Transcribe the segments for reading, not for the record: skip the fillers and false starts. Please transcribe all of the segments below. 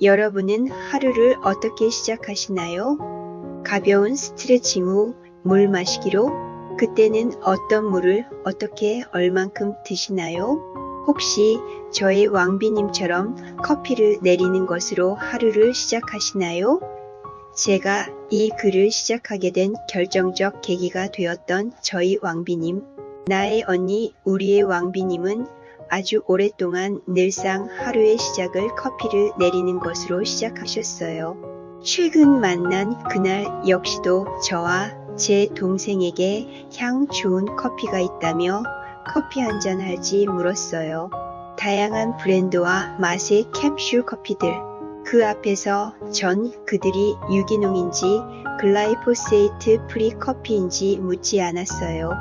여러분은 하루를 어떻게 시작하시나요? 가벼운 스트레칭 후 물 마시기로? 그때는 어떤 물을 어떻게 얼만큼 드시나요? 혹시 저의 왕비님처럼 커피를 내리는 것으로 하루를 시작하시나요? 제가 이 글을 시작하게 된 결정적 계기가 되었던 저희 왕비님, 나의 언니, 우리의 왕비님은 아주 오랫동안 늘상 하루의 시작을 커피를 내리는 것으로 시작하셨어요. 최근 만난 그날 역시도 저와 제 동생에게 향 좋은 커피가 있다며 커피 한잔 할지 물었어요. 다양한 브랜드와 맛의 캡슐 커피들. 그 앞에서 전 그들이 유기농인지 글라이포세이트 프리 커피인지 묻지 않았어요.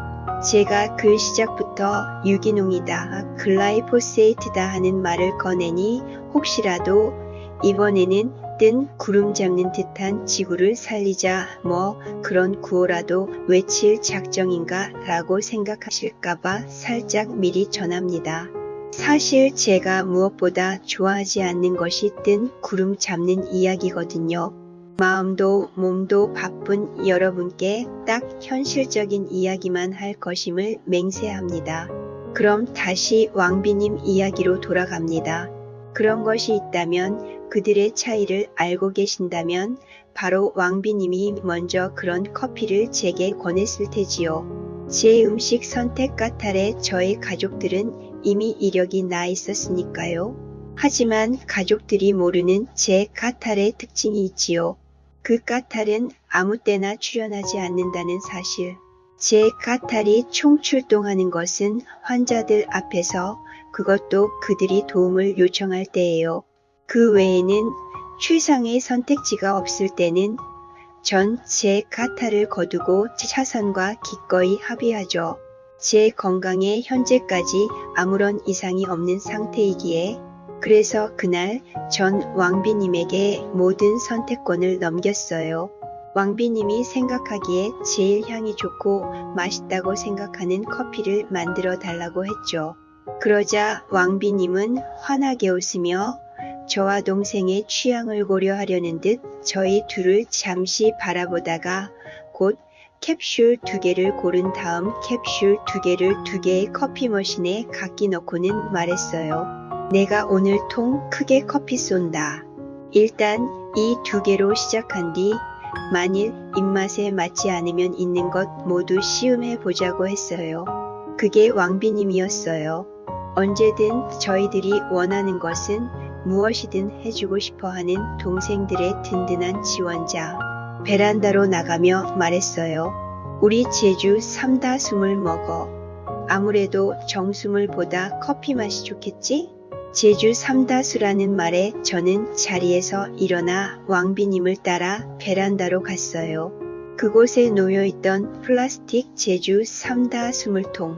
제가 글 시작부터 유기농이다, 글라이포세이트다 하는 말을 꺼내니 혹시라도 이번에는 뜬 구름 잡는 듯한 지구를 살리자 뭐 그런 구호라도 외칠 작정인가 라고 생각하실까봐 살짝 미리 전합니다. 사실 제가 무엇보다 좋아하지 않는 것이 뜬 구름 잡는 이야기거든요. 마음도 몸도 바쁜 여러분께 딱 현실적인 이야기만 할 것임을 맹세합니다. 그럼 다시 왕비님 이야기로 돌아갑니다. 그런 것이 있다면, 그들의 차이를 알고 계신다면 바로 왕비님이 먼저 그런 커피를 제게 권했을 테지요. 제 음식 선택 까탈에 저의 가족들은 이미 이력이 나 있었으니까요. 하지만 가족들이 모르는 제 까탈의 특징이 있지요. 그 까탈은 아무 때나 출연하지 않는다는 사실. 제 까탈이 총출동하는 것은 환자들 앞에서, 그것도 그들이 도움을 요청할 때예요. 그 외에는 최상의 선택지가 없을 때는 전 제 까탈을 거두고 차선과 기꺼이 합의하죠. 제 건강에 현재까지 아무런 이상이 없는 상태이기에. 그래서 그날 전 왕비님에게 모든 선택권을 넘겼어요. 왕비님이 생각하기에 제일 향이 좋고 맛있다고 생각하는 커피를 만들어 달라고 했죠. 그러자 왕비님은 환하게 웃으며 저와 동생의 취향을 고려하려는 듯 저희 둘을 잠시 바라보다가 곧 캡슐 2개를 고른 다음 캡슐 2개를 2개의 커피 머신에 각기 넣고는 말했어요. 내가 오늘 통 크게 커피 쏜다. 일단 이 2개로 시작한 뒤 만일 입맛에 맞지 않으면 있는 것 모두 시음해 보자고 했어요. 그게 왕비님이었어요. 언제든 저희들이 원하는 것은 무엇이든 해주고 싶어하는 동생들의 든든한 지원자. 베란다로 나가며 말했어요. 우리 제주 삼다수물 먹어. 아무래도 정수물보다 커피 맛이 좋겠지? 제주 삼다수라는 말에 저는 자리에서 일어나 왕비님을 따라 베란다로 갔어요. 그곳에 놓여있던 플라스틱 제주 삼다수 물통.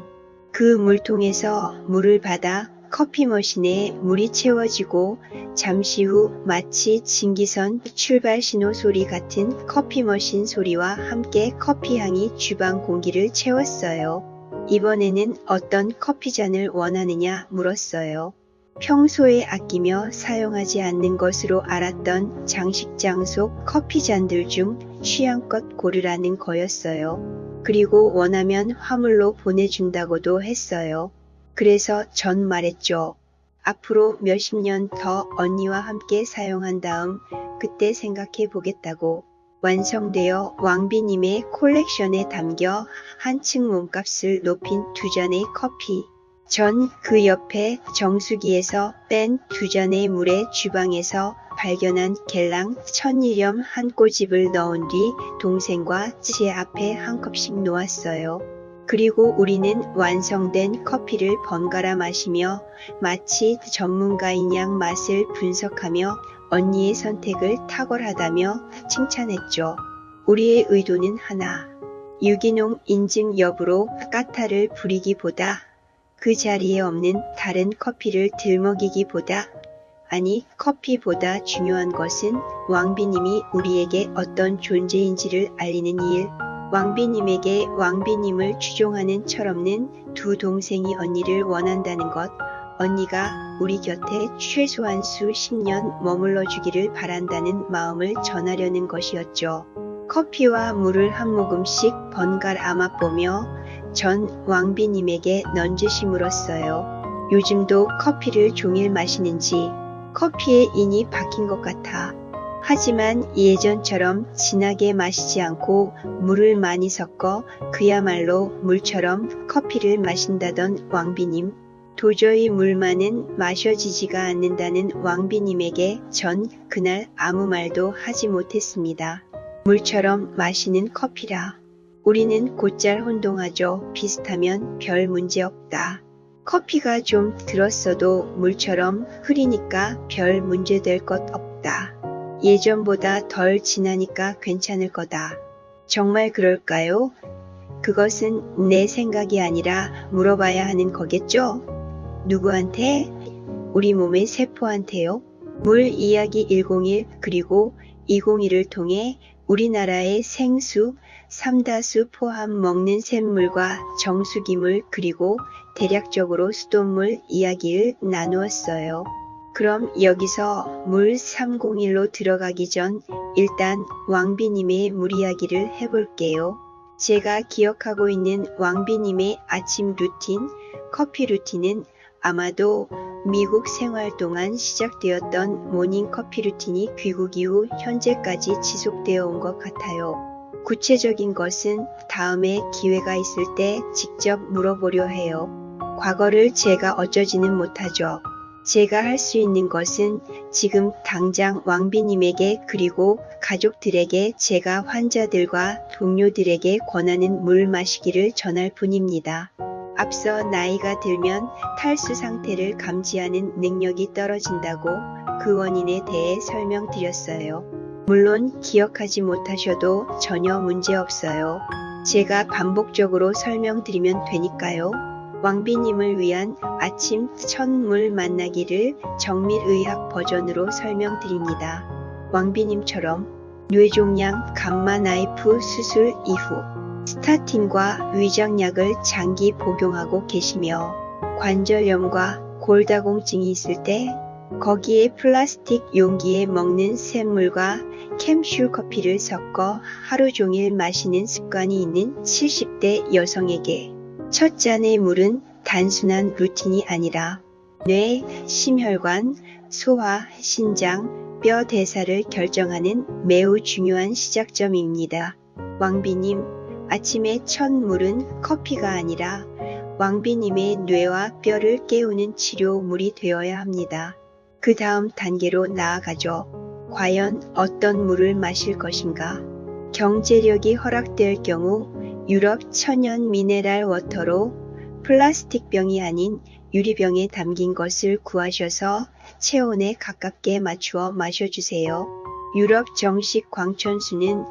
그 물통에서 물을 받아 커피 머신에 물이 채워지고 잠시 후 마치 증기선 출발 신호 소리 같은 커피 머신 소리와 함께 커피향이 주방 공기를 채웠어요. 이번에는 어떤 커피잔을 원하느냐 물었어요. 평소에 아끼며 사용하지 않는 것으로 알았던 장식장 속 커피잔들 중 취향껏 고르라는 거였어요. 그리고 원하면 화물로 보내준다고도 했어요. 그래서 전 말했죠. 앞으로 몇십 년 더 언니와 함께 사용한 다음 그때 생각해 보겠다고. 완성되어 왕비님의 콜렉션에 담겨 한층 몸값을 높인 2잔의 커피. 전 그 옆에 정수기에서 뺀 2잔의 물에 주방에서 발견한 겔랑 천일염 한 꼬집을 넣은 뒤 동생과 제 앞에 한 컵씩 놓았어요. 그리고 우리는 완성된 커피를 번갈아 마시며 마치 전문가인 양 맛을 분석하며 언니의 선택을 탁월하다며 칭찬했죠. 우리의 의도는 하나. 유기농 인증 여부로 까탈을 부리기보다, 그 자리에 없는 다른 커피를 들먹이기보다, 아니 커피보다 중요한 것은 왕비님이 우리에게 어떤 존재인지를 알리는 일. 왕비님에게 왕비님을 추종하는 철없는 두 동생이 언니를 원한다는 것, 언니가 우리 곁에 최소한 수십 년 머물러 주기를 바란다는 마음을 전하려는 것이었죠. 커피와 물을 한 모금씩 번갈아 맛보며 전 왕비님에게 넌지시 물었어요. 요즘도 커피를 종일 마시는지, 커피의 인이 바뀐 것 같아. 하지만 예전처럼 진하게 마시지 않고 물을 많이 섞어 그야말로 물처럼 커피를 마신다던 왕비님. 도저히 물만은 마셔지지가 않는다는 왕비님에게 전 그날 아무 말도 하지 못했습니다. 물처럼 마시는 커피라. 우리는 곧잘 혼동하죠. 비슷하면 별 문제 없다. 커피가 좀 들었어도 물처럼 흐리니까 별 문제될 것 없다. 예전보다 덜 진하니까 괜찮을 거다. 정말 그럴까요? 그것은 내 생각이 아니라 물어봐야 하는 거겠죠? 누구한테? 우리 몸의 세포한테요. 물 이야기 101 그리고 201을 통해 우리나라의 생수, 삼다수 포함 먹는 샘물과 정수기물 그리고 대략적으로 수돗물 이야기를 나누었어요. 그럼 여기서 물 301로 들어가기 전 일단 왕비님의 물 이야기를 해볼게요. 제가 기억하고 있는 왕비님의 아침 루틴, 커피 루틴은 아마도 미국 생활 동안 시작되었던 모닝 커피 루틴이 귀국 이후 현재까지 지속되어 온 것 같아요. 구체적인 것은 다음에 기회가 있을 때 직접 물어보려 해요. 과거를 제가 어쩌지는 못하죠. 제가 할 수 있는 것은 지금 당장 왕비님에게 그리고 가족들에게 제가 환자들과 동료들에게 권하는 물 마시기를 전할 뿐입니다. 앞서 나이가 들면 탈수 상태를 감지하는 능력이 떨어진다고 그 원인에 대해 설명드렸어요. 물론 기억하지 못하셔도 전혀 문제 없어요. 제가 반복적으로 설명드리면 되니까요. 왕비님을 위한 아침 첫 물 만나기를 정밀의학 버전으로 설명드립니다. 왕비님처럼 뇌종양 감마 나이프 수술 이후 스타틴과 위장약을 장기 복용하고 계시며 관절염과 골다공증이 있을 때 거기에 플라스틱 용기에 먹는 샘물과 캠슈 커피를 섞어 하루 종일 마시는 습관이 있는 70대 여성에게 첫 잔의 물은 단순한 루틴이 아니라 뇌, 심혈관, 소화, 신장, 뼈 대사를 결정하는 매우 중요한 시작점입니다. 왕비님, 아침의 첫 물은 커피가 아니라 왕비님의 뇌와 뼈를 깨우는 치료물이 되어야 합니다. 그 다음 단계로 나아가죠. 과연 어떤 물을 마실 것인가? 경제력이 허락될 경우 유럽 천연 미네랄 워터로 플라스틱 병이 아닌 유리병에 담긴 것을 구하셔서 체온에 가깝게 맞추어 마셔주세요. 유럽 정식 광천수는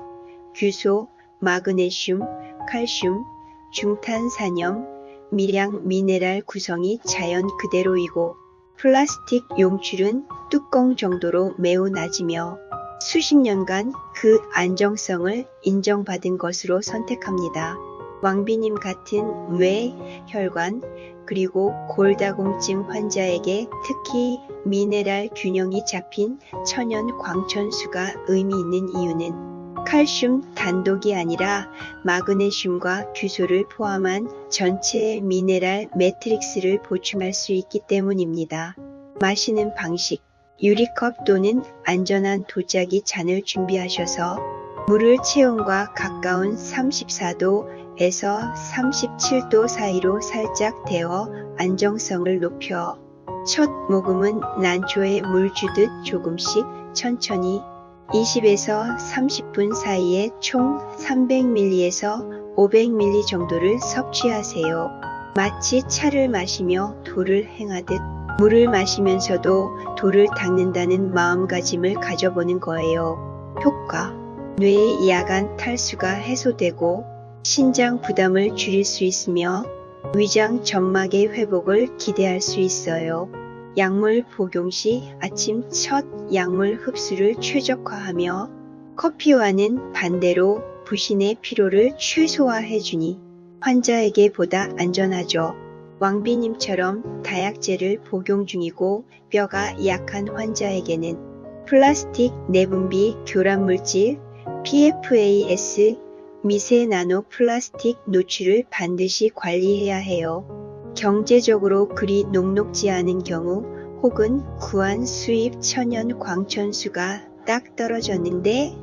규소, 마그네슘, 칼슘, 중탄산염, 미량 미네랄 구성이 자연 그대로이고 플라스틱 용출은 뚜껑 정도로 매우 낮으며 수십 년간 그 안정성을 인정받은 것으로 선택합니다. 왕비님 같은 뇌, 혈관, 그리고 골다공증 환자에게 특히 미네랄 균형이 잡힌 천연 광천수가 의미 있는 이유는 칼슘 단독이 아니라 마그네슘과 규소를 포함한 전체 미네랄 매트릭스를 보충할 수 있기 때문입니다. 마시는 방식 유리컵 또는 안전한 도자기 잔을 준비하셔서 물을 체온과 가까운 34도에서 37도 사이로 살짝 데워 안정성을 높여 첫 모금은 난초에 물 주듯 조금씩 천천히 20에서 30분 사이에 총 300ml에서 500ml 정도를 섭취하세요. 마치 차를 마시며 도를 행하듯 물을 마시면서도 도를 닦는다는 마음가짐을 가져보는 거예요. 효과 뇌의 야간 탈수가 해소되고 신장 부담을 줄일 수 있으며 위장 점막의 회복을 기대할 수 있어요. 약물 복용 시 아침 첫 약물 흡수를 최적화하며 커피와는 반대로 부신의 피로를 최소화해주니 환자에게 보다 안전하죠. 왕비님처럼 다약제를 복용 중이고 뼈가 약한 환자에게는 플라스틱 내분비 교란물질 PFAS 미세 나노 플라스틱 노출을 반드시 관리해야 해요. 경제적으로 그리 녹록지 않은 경우 혹은 구한 수입 천연 광천수가 딱 떨어졌는데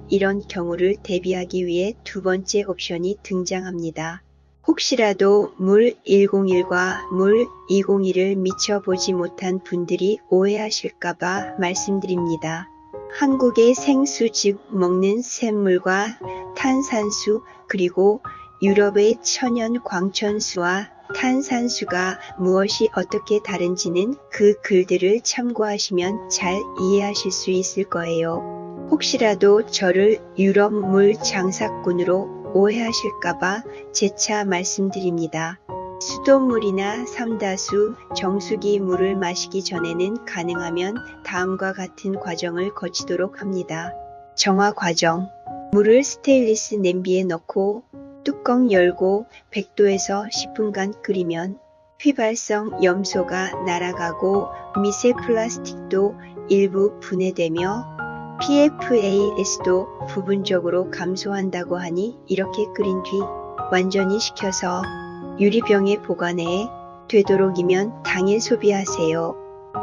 이런 경우를 대비하기 위해 두 번째 옵션이 등장합니다. 혹시라도 물 101과 물 201을 미처 보지 못한 분들이 오해하실까봐 말씀드립니다. 한국의 생수 즉 먹는 샘물과 탄산수 그리고 유럽의 천연 광천수와 탄산수가 무엇이 어떻게 다른지는 그 글들을 참고하시면 잘 이해하실 수 있을 거예요. 혹시라도 저를 유럽 물 장사꾼으로 오해하실까봐 재차 말씀드립니다. 수돗물이나 삼다수, 정수기 물을 마시기 전에는 가능하면 다음과 같은 과정을 거치도록 합니다. 정화 과정. 물을 스테인리스 냄비에 넣고 뚜껑 열고 100도에서 10분간 끓이면 휘발성 염소가 날아가고 미세 플라스틱도 일부 분해되며 PFAS도 부분적으로 감소한다고 하니 이렇게 끓인 뒤 완전히 식혀서 유리병에 보관해 되도록이면 당일 소비하세요.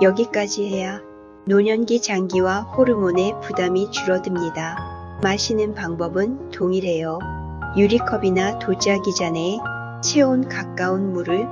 여기까지 해야 노년기 장기와 호르몬의 부담이 줄어듭니다. 마시는 방법은 동일해요. 유리컵이나 도자기 잔에 체온 가까운 물을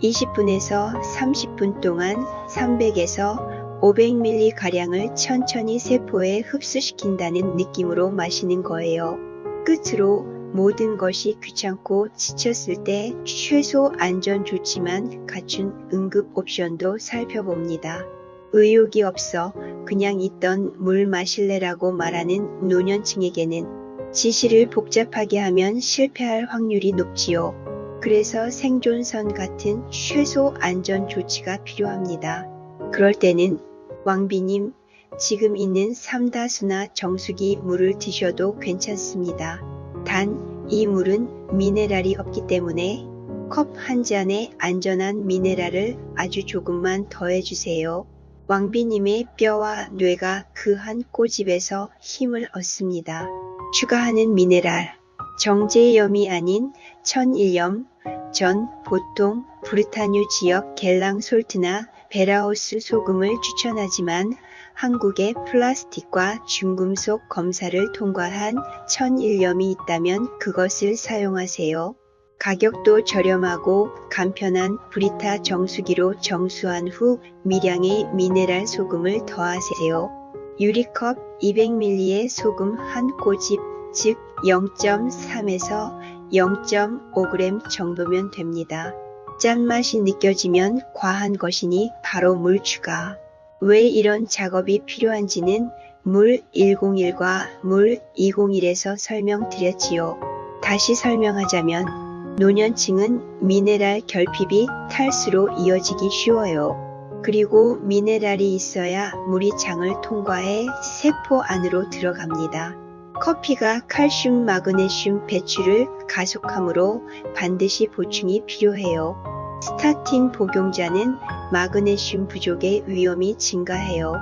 20분에서 30분 동안 300에서 500ml 가량을 천천히 세포에 흡수시킨다는 느낌으로 마시는 거예요. 끝으로 모든 것이 귀찮고 지쳤을 때 최소 안전 조치만 갖춘 응급 옵션도 살펴봅니다. 의욕이 없어 그냥 있던 물 마실래라고 말하는 노년층에게는 지시를 복잡하게 하면 실패할 확률이 높지요. 그래서 생존선 같은 최소 안전 조치가 필요합니다. 그럴 때는 왕비님, 지금 있는 삼다수나 정수기 물을 드셔도 괜찮습니다. 단 이 물은 미네랄이 없기 때문에 컵 한 잔에 안전한 미네랄을 아주 조금만 더해주세요. 왕비님의 뼈와 뇌가 그 한 꼬집에서 힘을 얻습니다. 추가하는 미네랄, 정제염이 아닌 천일염, 전 보통 브르타뉴 지역 겔랑솔트나 베라호스 소금을 추천하지만 한국의 플라스틱과 중금속 검사를 통과한 천일염이 있다면 그것을 사용하세요. 가격도 저렴하고 간편한 브리타 정수기로 정수한 후 미량의 미네랄 소금을 더하세요. 유리컵 200ml의 소금 한 꼬집, 즉 0.3에서 0.5g 정도면 됩니다. 짠맛이 느껴지면 과한 것이니 바로 물 추가. 왜 이런 작업이 필요한지는 물 101과 물 201에서 설명드렸지요. 다시 설명하자면 노년층은 미네랄 결핍이 탈수로 이어지기 쉬워요. 그리고 미네랄이 있어야 물이 장을 통과해 세포 안으로 들어갑니다. 커피가 칼슘, 마그네슘 배출을 가속하므로 반드시 보충이 필요해요. 스타틴 복용자는 마그네슘 부족의 위험이 증가해요.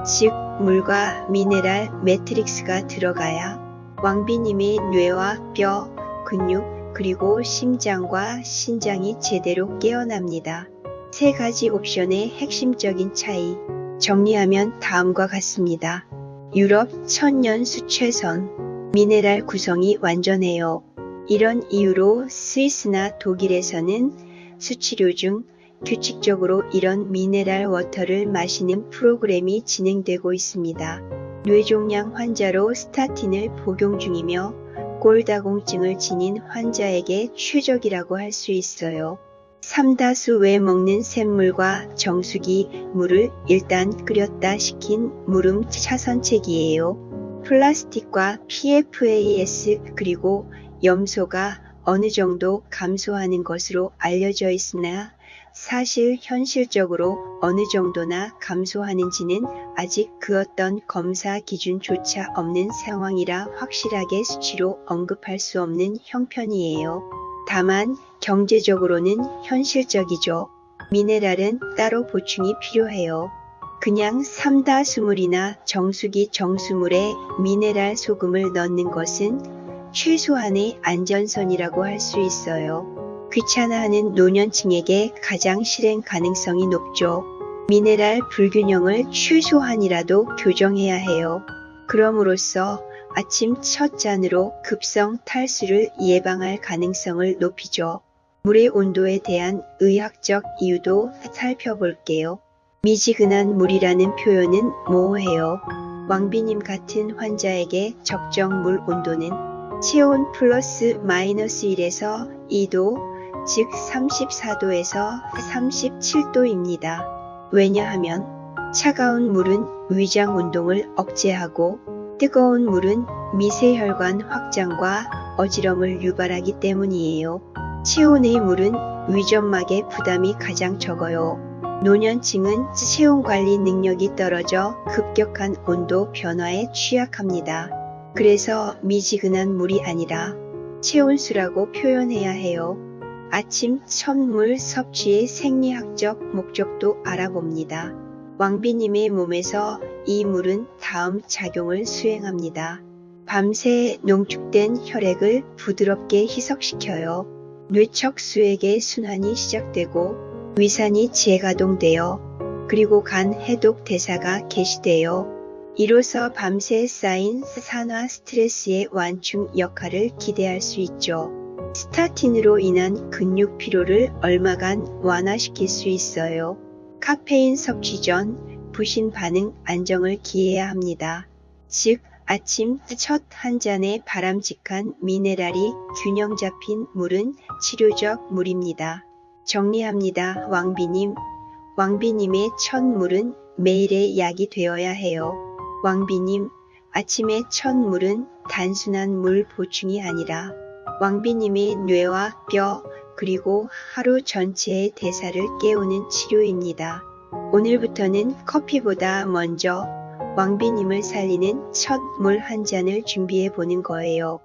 즉 물과 미네랄 매트릭스가 들어가야 왕비님의 뇌와 뼈, 근육 그리고 심장과 신장이 제대로 깨어납니다. 세 가지 옵션의 핵심적인 차이 정리하면 다음과 같습니다. 유럽 천연수 최선, 미네랄 구성이 완전해요. 이런 이유로 스위스나 독일에서는 수치료 중 규칙적으로 이런 미네랄 워터를 마시는 프로그램이 진행되고 있습니다. 뇌종양 환자로 스타틴을 복용 중이며 골다공증을 지닌 환자에게 최적이라고 할 수 있어요. 삼다수 외 먹는 샘물과 정수기 물을 일단 끓였다 식힌 물음 차선책이에요. 플라스틱과 PFAS 그리고 염소가 어느 정도 감소하는 것으로 알려져 있으나 사실 현실적으로 어느 정도나 감소하는지는 아직 그 어떤 검사 기준조차 없는 상황이라 확실하게 수치로 언급할 수 없는 형편이에요. 다만 경제적으로는 현실적이죠. 미네랄은 따로 보충이 필요해요. 그냥 삼다수물이나 정수기 정수물에 미네랄 소금을 넣는 것은 최소한의 안전선이라고 할 수 있어요. 귀찮아하는 노년층에게 가장 실행 가능성이 높죠. 미네랄 불균형을 최소한이라도 교정해야 해요. 그럼으로써 아침 첫 잔으로 급성 탈수를 예방할 가능성을 높이죠. 물의 온도에 대한 의학적 이유도 살펴볼게요. 미지근한 물이라는 표현은 모호해요. 왕비님 같은 환자에게 적정 물 온도는 체온 플러스 마이너스 1에서 2도, 즉 34도에서 37도입니다. 왜냐하면 차가운 물은 위장 운동을 억제하고 뜨거운 물은 미세혈관 확장과 어지럼을 유발하기 때문이에요. 체온의 물은 위점막의 부담이 가장 적어요. 노년층은 체온 관리 능력이 떨어져 급격한 온도 변화에 취약합니다. 그래서 미지근한 물이 아니라 체온수라고 표현해야 해요. 아침 첫 물 섭취의 생리학적 목적도 알아봅니다. 왕비님의 몸에서 이 물은 다음 작용을 수행합니다. 밤새 농축된 혈액을 부드럽게 희석시켜요. 뇌척수액의 순환이 시작되고 위산이 재가동되어 그리고 간 해독 대사가 개시되어 이로써 밤새 쌓인 산화 스트레스의 완충 역할을 기대할 수 있죠. 스타틴으로 인한 근육 피로를 얼마간 완화시킬 수 있어요. 카페인 섭취 전 부신 반응 안정을 기해야 합니다. 즉 아침 첫 한 잔의 바람직한 미네랄이 균형 잡힌 물은 치료적 물입니다. 정리합니다. 왕비님. 왕비님의 첫 물은 매일의 약이 되어야 해요. 왕비님, 아침의 첫 물은 단순한 물 보충이 아니라 왕비님의 뇌와 뼈 그리고 하루 전체의 대사를 깨우는 치료입니다. 오늘부터는 커피보다 먼저 왕비님을 살리는 첫 물 한 잔을 준비해 보는 거예요.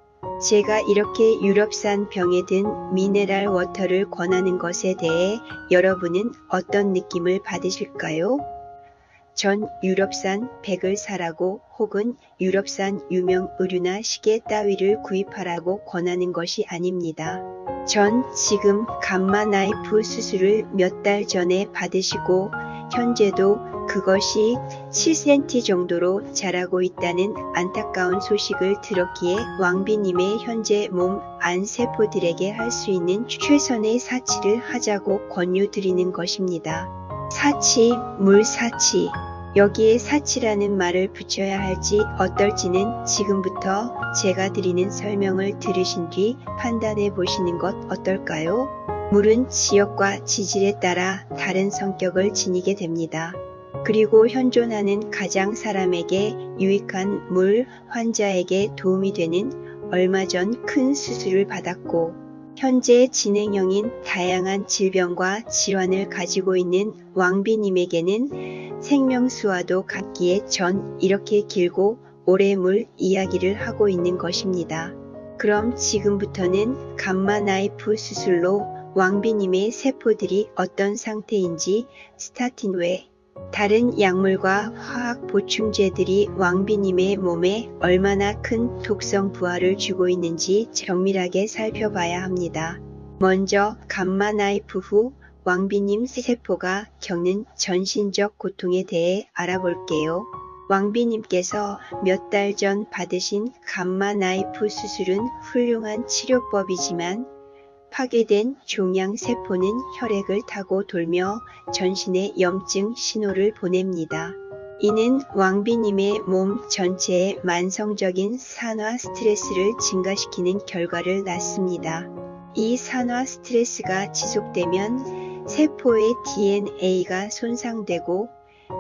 제가 이렇게 유럽산 병에 든 미네랄 워터를 권하는 것에 대해 여러분은 어떤 느낌을 받으실까요? 전 유럽산 백을 사라고 혹은 유럽산 유명 의류나 시계 따위를 구입하라고 권하는 것이 아닙니다. 전 지금 감마 나이프 수술을 몇 달 전에 받으시고 현재도 그것이 7cm 정도로 자라고 있다는 안타까운 소식을 들었기에 왕비님의 현재 몸 안 세포들에게 할 수 있는 최선의 사치를 하자고 권유드리는 것입니다. 사치, 물사치. 여기에 사치라는 말을 붙여야 할지 어떨지는 지금부터 제가 드리는 설명을 들으신 뒤 판단해 보시는 것 어떨까요? 물은 지역과 지질에 따라 다른 성격을 지니게 됩니다. 그리고 현존하는 가장 사람에게 유익한 물 환자에게 도움이 되는 얼마 전 큰 수술을 받았고 현재 진행형인 다양한 질병과 질환을 가지고 있는 왕비님에게는 생명수와도 같기에 전 이렇게 길고 오래 물 이야기를 하고 있는 것입니다. 그럼 지금부터는 감마 나이프 수술로 왕비님의 세포들이 어떤 상태인지 스타틴 외 다른 약물과 화학 보충제들이 왕비님의 몸에 얼마나 큰 독성 부하를 주고 있는지 정밀하게 살펴봐야 합니다. 먼저 감마 나이프 후 왕비님 세포가 겪는 전신적 고통에 대해 알아볼게요. 왕비님께서 몇 달 전 받으신 감마 나이프 수술은 훌륭한 치료법이지만 파괴된 종양세포는 혈액을 타고 돌며 전신에 염증 신호를 보냅니다. 이는 왕비님의 몸 전체에 만성적인 산화 스트레스를 증가시키는 결과를 낳습니다. 이 산화 스트레스가 지속되면 세포의 DNA가 손상되고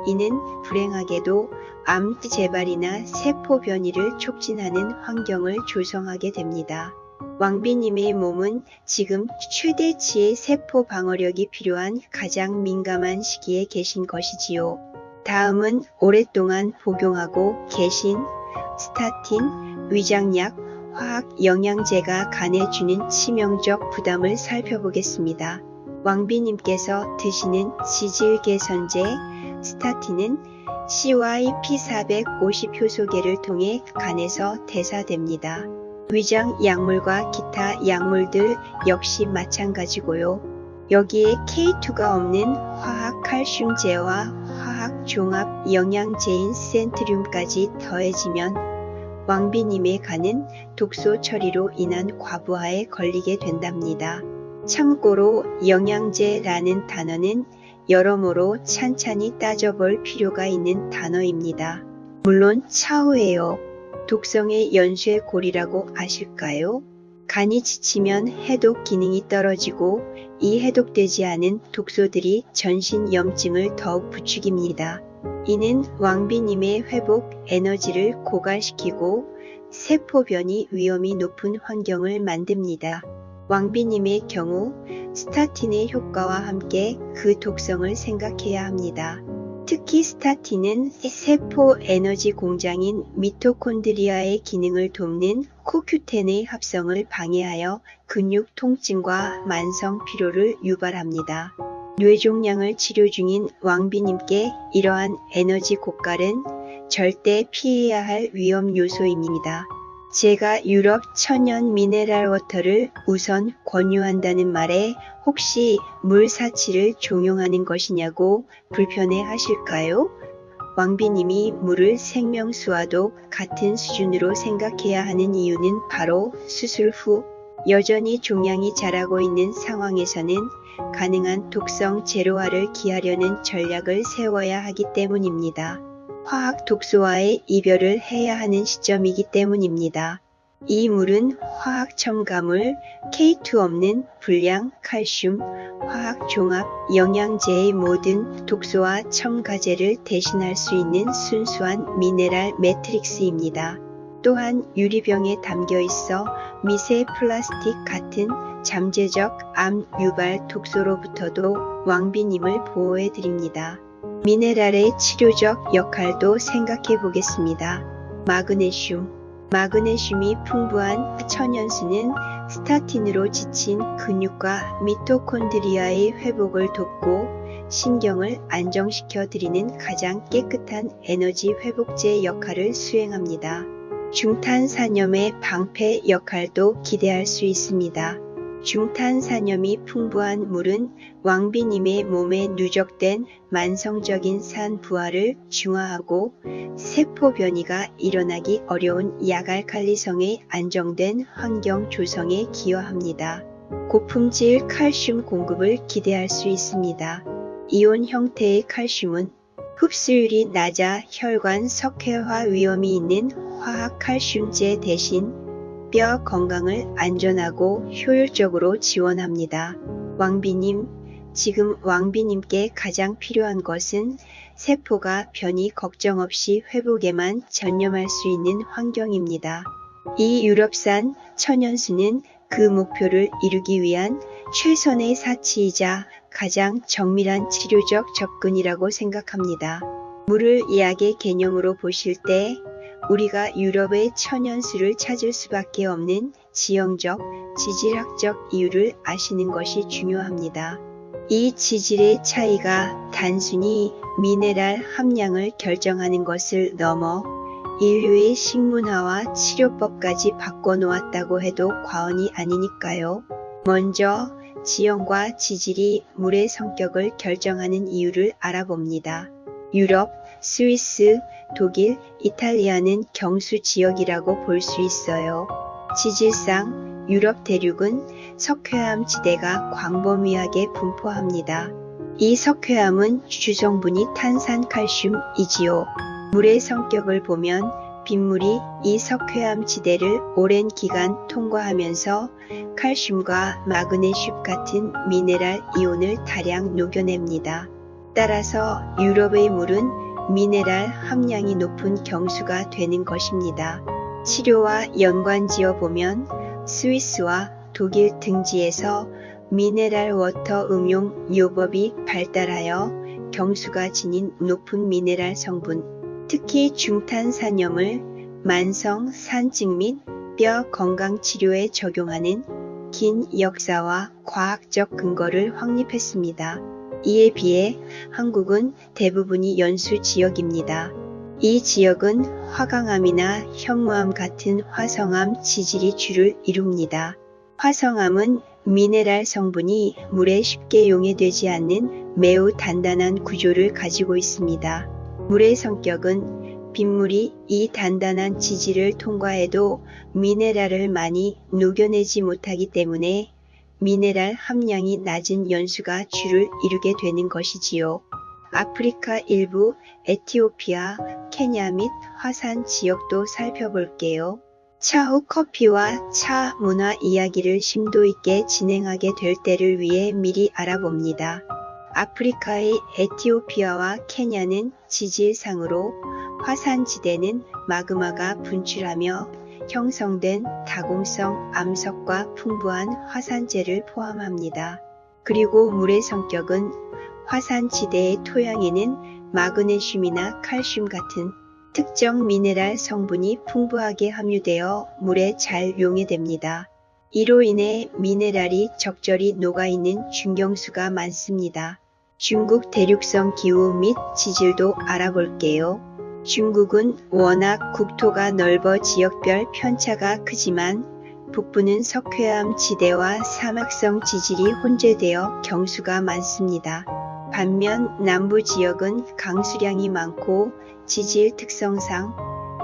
이는 불행하게도 암 재발이나 세포 변이를 촉진하는 환경을 조성하게 됩니다. 왕비님의 몸은 지금 최대치의 세포 방어력이 필요한 가장 민감한 시기에 계신 것이지요. 다음은 오랫동안 복용하고 계신 스타틴, 위장약 화학 영양제가 간에 주는 치명적 부담을 살펴보겠습니다. 왕비님께서 드시는 지질 개선제 스타틴은 CYP450 효소계를 통해 간에서 대사됩니다. 위장 약물과 기타 약물들 역시 마찬가지고요. 여기에 K2가 없는 화학 칼슘제와 화학 종합 영양제인 센트륨까지 더해지면 왕비님의 간은 독소 처리로 인한 과부하에 걸리게 된답니다. 참고로 영양제라는 단어는 여러모로 찬찬히 따져볼 필요가 있는 단어입니다. 물론 차후에요. 독성의 연쇄골이라고 아실까요? 간이 지치면 해독 기능이 떨어지고 이 해독되지 않은 독소들이 전신 염증을 더욱 부추깁니다. 이는 왕비님의 회복 에너지를 고갈시키고 세포 변이 위험이 높은 환경을 만듭니다. 왕비님의 경우 스타틴의 효과와 함께 그 독성을 생각해야 합니다. 특히 스타틴은 세포 에너지 공장인 미토콘드리아의 기능을 돕는 코큐텐의 합성을 방해하여 근육 통증과 만성 피로를 유발합니다. 뇌종양을 치료 중인 왕비님께 이러한 에너지 고갈은 절대 피해야 할 위험 요소입니다. 제가 유럽 천연 미네랄 워터를 우선 권유한다는 말에 혹시 물 사치를 종용하는 것이냐고 불편해 하실까요? 왕비님이 물을 생명수와도 같은 수준으로 생각해야 하는 이유는 바로 수술 후 여전히 종양이 자라고 있는 상황에서는 가능한 독성 제로화를 기하려는 전략을 세워야 하기 때문입니다. 화학 독소와의 이별을 해야 하는 시점이기 때문입니다. 이 물은 화학 첨가물, K2 없는 불량 칼슘, 화학 종합 영양제의 모든 독소와 첨가제를 대신할 수 있는 순수한 미네랄 매트릭스입니다. 또한 유리병에 담겨 있어 미세 플라스틱 같은 잠재적 암 유발 독소로부터도 왕비님을 보호해 드립니다. 미네랄의 치료적 역할도 생각해 보겠습니다. 마그네슘이 풍부한 천연수는 스타틴으로 지친 근육과 미토콘드리아의 회복을 돕고 신경을 안정시켜 드리는 가장 깨끗한 에너지 회복제 역할을 수행합니다. 중탄산염의 방패 역할도 기대할 수 있습니다. 중탄산염이 풍부한 물은 왕비님의 몸에 누적된 만성적인 산 부하를 중화하고 세포 변이가 일어나기 어려운 약알칼리성의 안정된 환경 조성에 기여합니다. 고품질 칼슘 공급을 기대할 수 있습니다. 이온 형태의 칼슘은 흡수율이 낮아 혈관 석회화 위험이 있는 화학 칼슘제 대신 뼈 건강을 안전하고 효율적으로 지원합니다. 왕비님, 지금 왕비님께 가장 필요한 것은 세포가 변이 걱정 없이 회복에만 전념할 수 있는 환경입니다. 이 유럽산 천연수는 그 목표를 이루기 위한 최선의 사치이자 가장 정밀한 치료적 접근이라고 생각합니다. 물을 약의 개념으로 보실 때 우리가 유럽의 천연수를 찾을 수밖에 없는 지형적, 지질학적 이유를 아시는 것이 중요합니다. 이 지질의 차이가 단순히 미네랄 함량을 결정하는 것을 넘어 인류의 식문화와 치료법까지 바꿔놓았다고 해도 과언이 아니니까요. 먼저 지형과 지질이 물의 성격을 결정하는 이유를 알아봅니다. 유럽, 스위스, 독일, 이탈리아는 경수 지역이라고 볼 수 있어요. 지질상 유럽 대륙은 석회암 지대가 광범위하게 분포합니다. 이 석회암은 주성분이 탄산칼슘이지요. 물의 성격을 보면 빗물이 이 석회암 지대를 오랜 기간 통과하면서 칼슘과 마그네슘 같은 미네랄 이온을 다량 녹여냅니다. 따라서 유럽의 물은 미네랄 함량이 높은 경수가 되는 것입니다. 치료와 연관지어 보면 스위스와 독일 등지에서 미네랄 워터 음용 요법이 발달하여 경수가 지닌 높은 미네랄 성분, 특히 중탄산염을 만성 산증 및 뼈 건강 치료에 적용하는 긴 역사와 과학적 근거를 확립했습니다. 이에 비해 한국은 대부분이 연수 지역입니다. 이 지역은 화강암이나 현무암 같은 화성암 지질이 주를 이룹니다. 화성암은 미네랄 성분이 물에 쉽게 용해되지 않는 매우 단단한 구조를 가지고 있습니다. 물의 성격은 빗물이 이 단단한 지질을 통과해도 미네랄을 많이 녹여내지 못하기 때문에 미네랄 함량이 낮은 연수가 주를 이루게 되는 것이지요. 아프리카 일부, 에티오피아, 케냐 및 화산 지역도 살펴볼게요. 차후 커피와 차 문화 이야기를 심도 있게 진행하게 될 때를 위해 미리 알아봅니다. 아프리카의 에티오피아와 케냐는 지질상으로 화산지대는 마그마가 분출하며 형성된 다공성 암석과 풍부한 화산재를 포함합니다. 그리고 물의 성격은 화산지대의 토양에는 마그네슘이나 칼슘 같은 특정 미네랄 성분이 풍부하게 함유되어 물에 잘 용해됩니다. 이로 인해 미네랄이 적절히 녹아있는 중경수가 많습니다. 중국 대륙성 기후 및 지질도 알아볼게요. 중국은 워낙 국토가 넓어 지역별 편차가 크지만 북부는 석회암 지대와 사막성 지질이 혼재되어 경수가 많습니다. 반면 남부 지역은 강수량이 많고 지질 특성상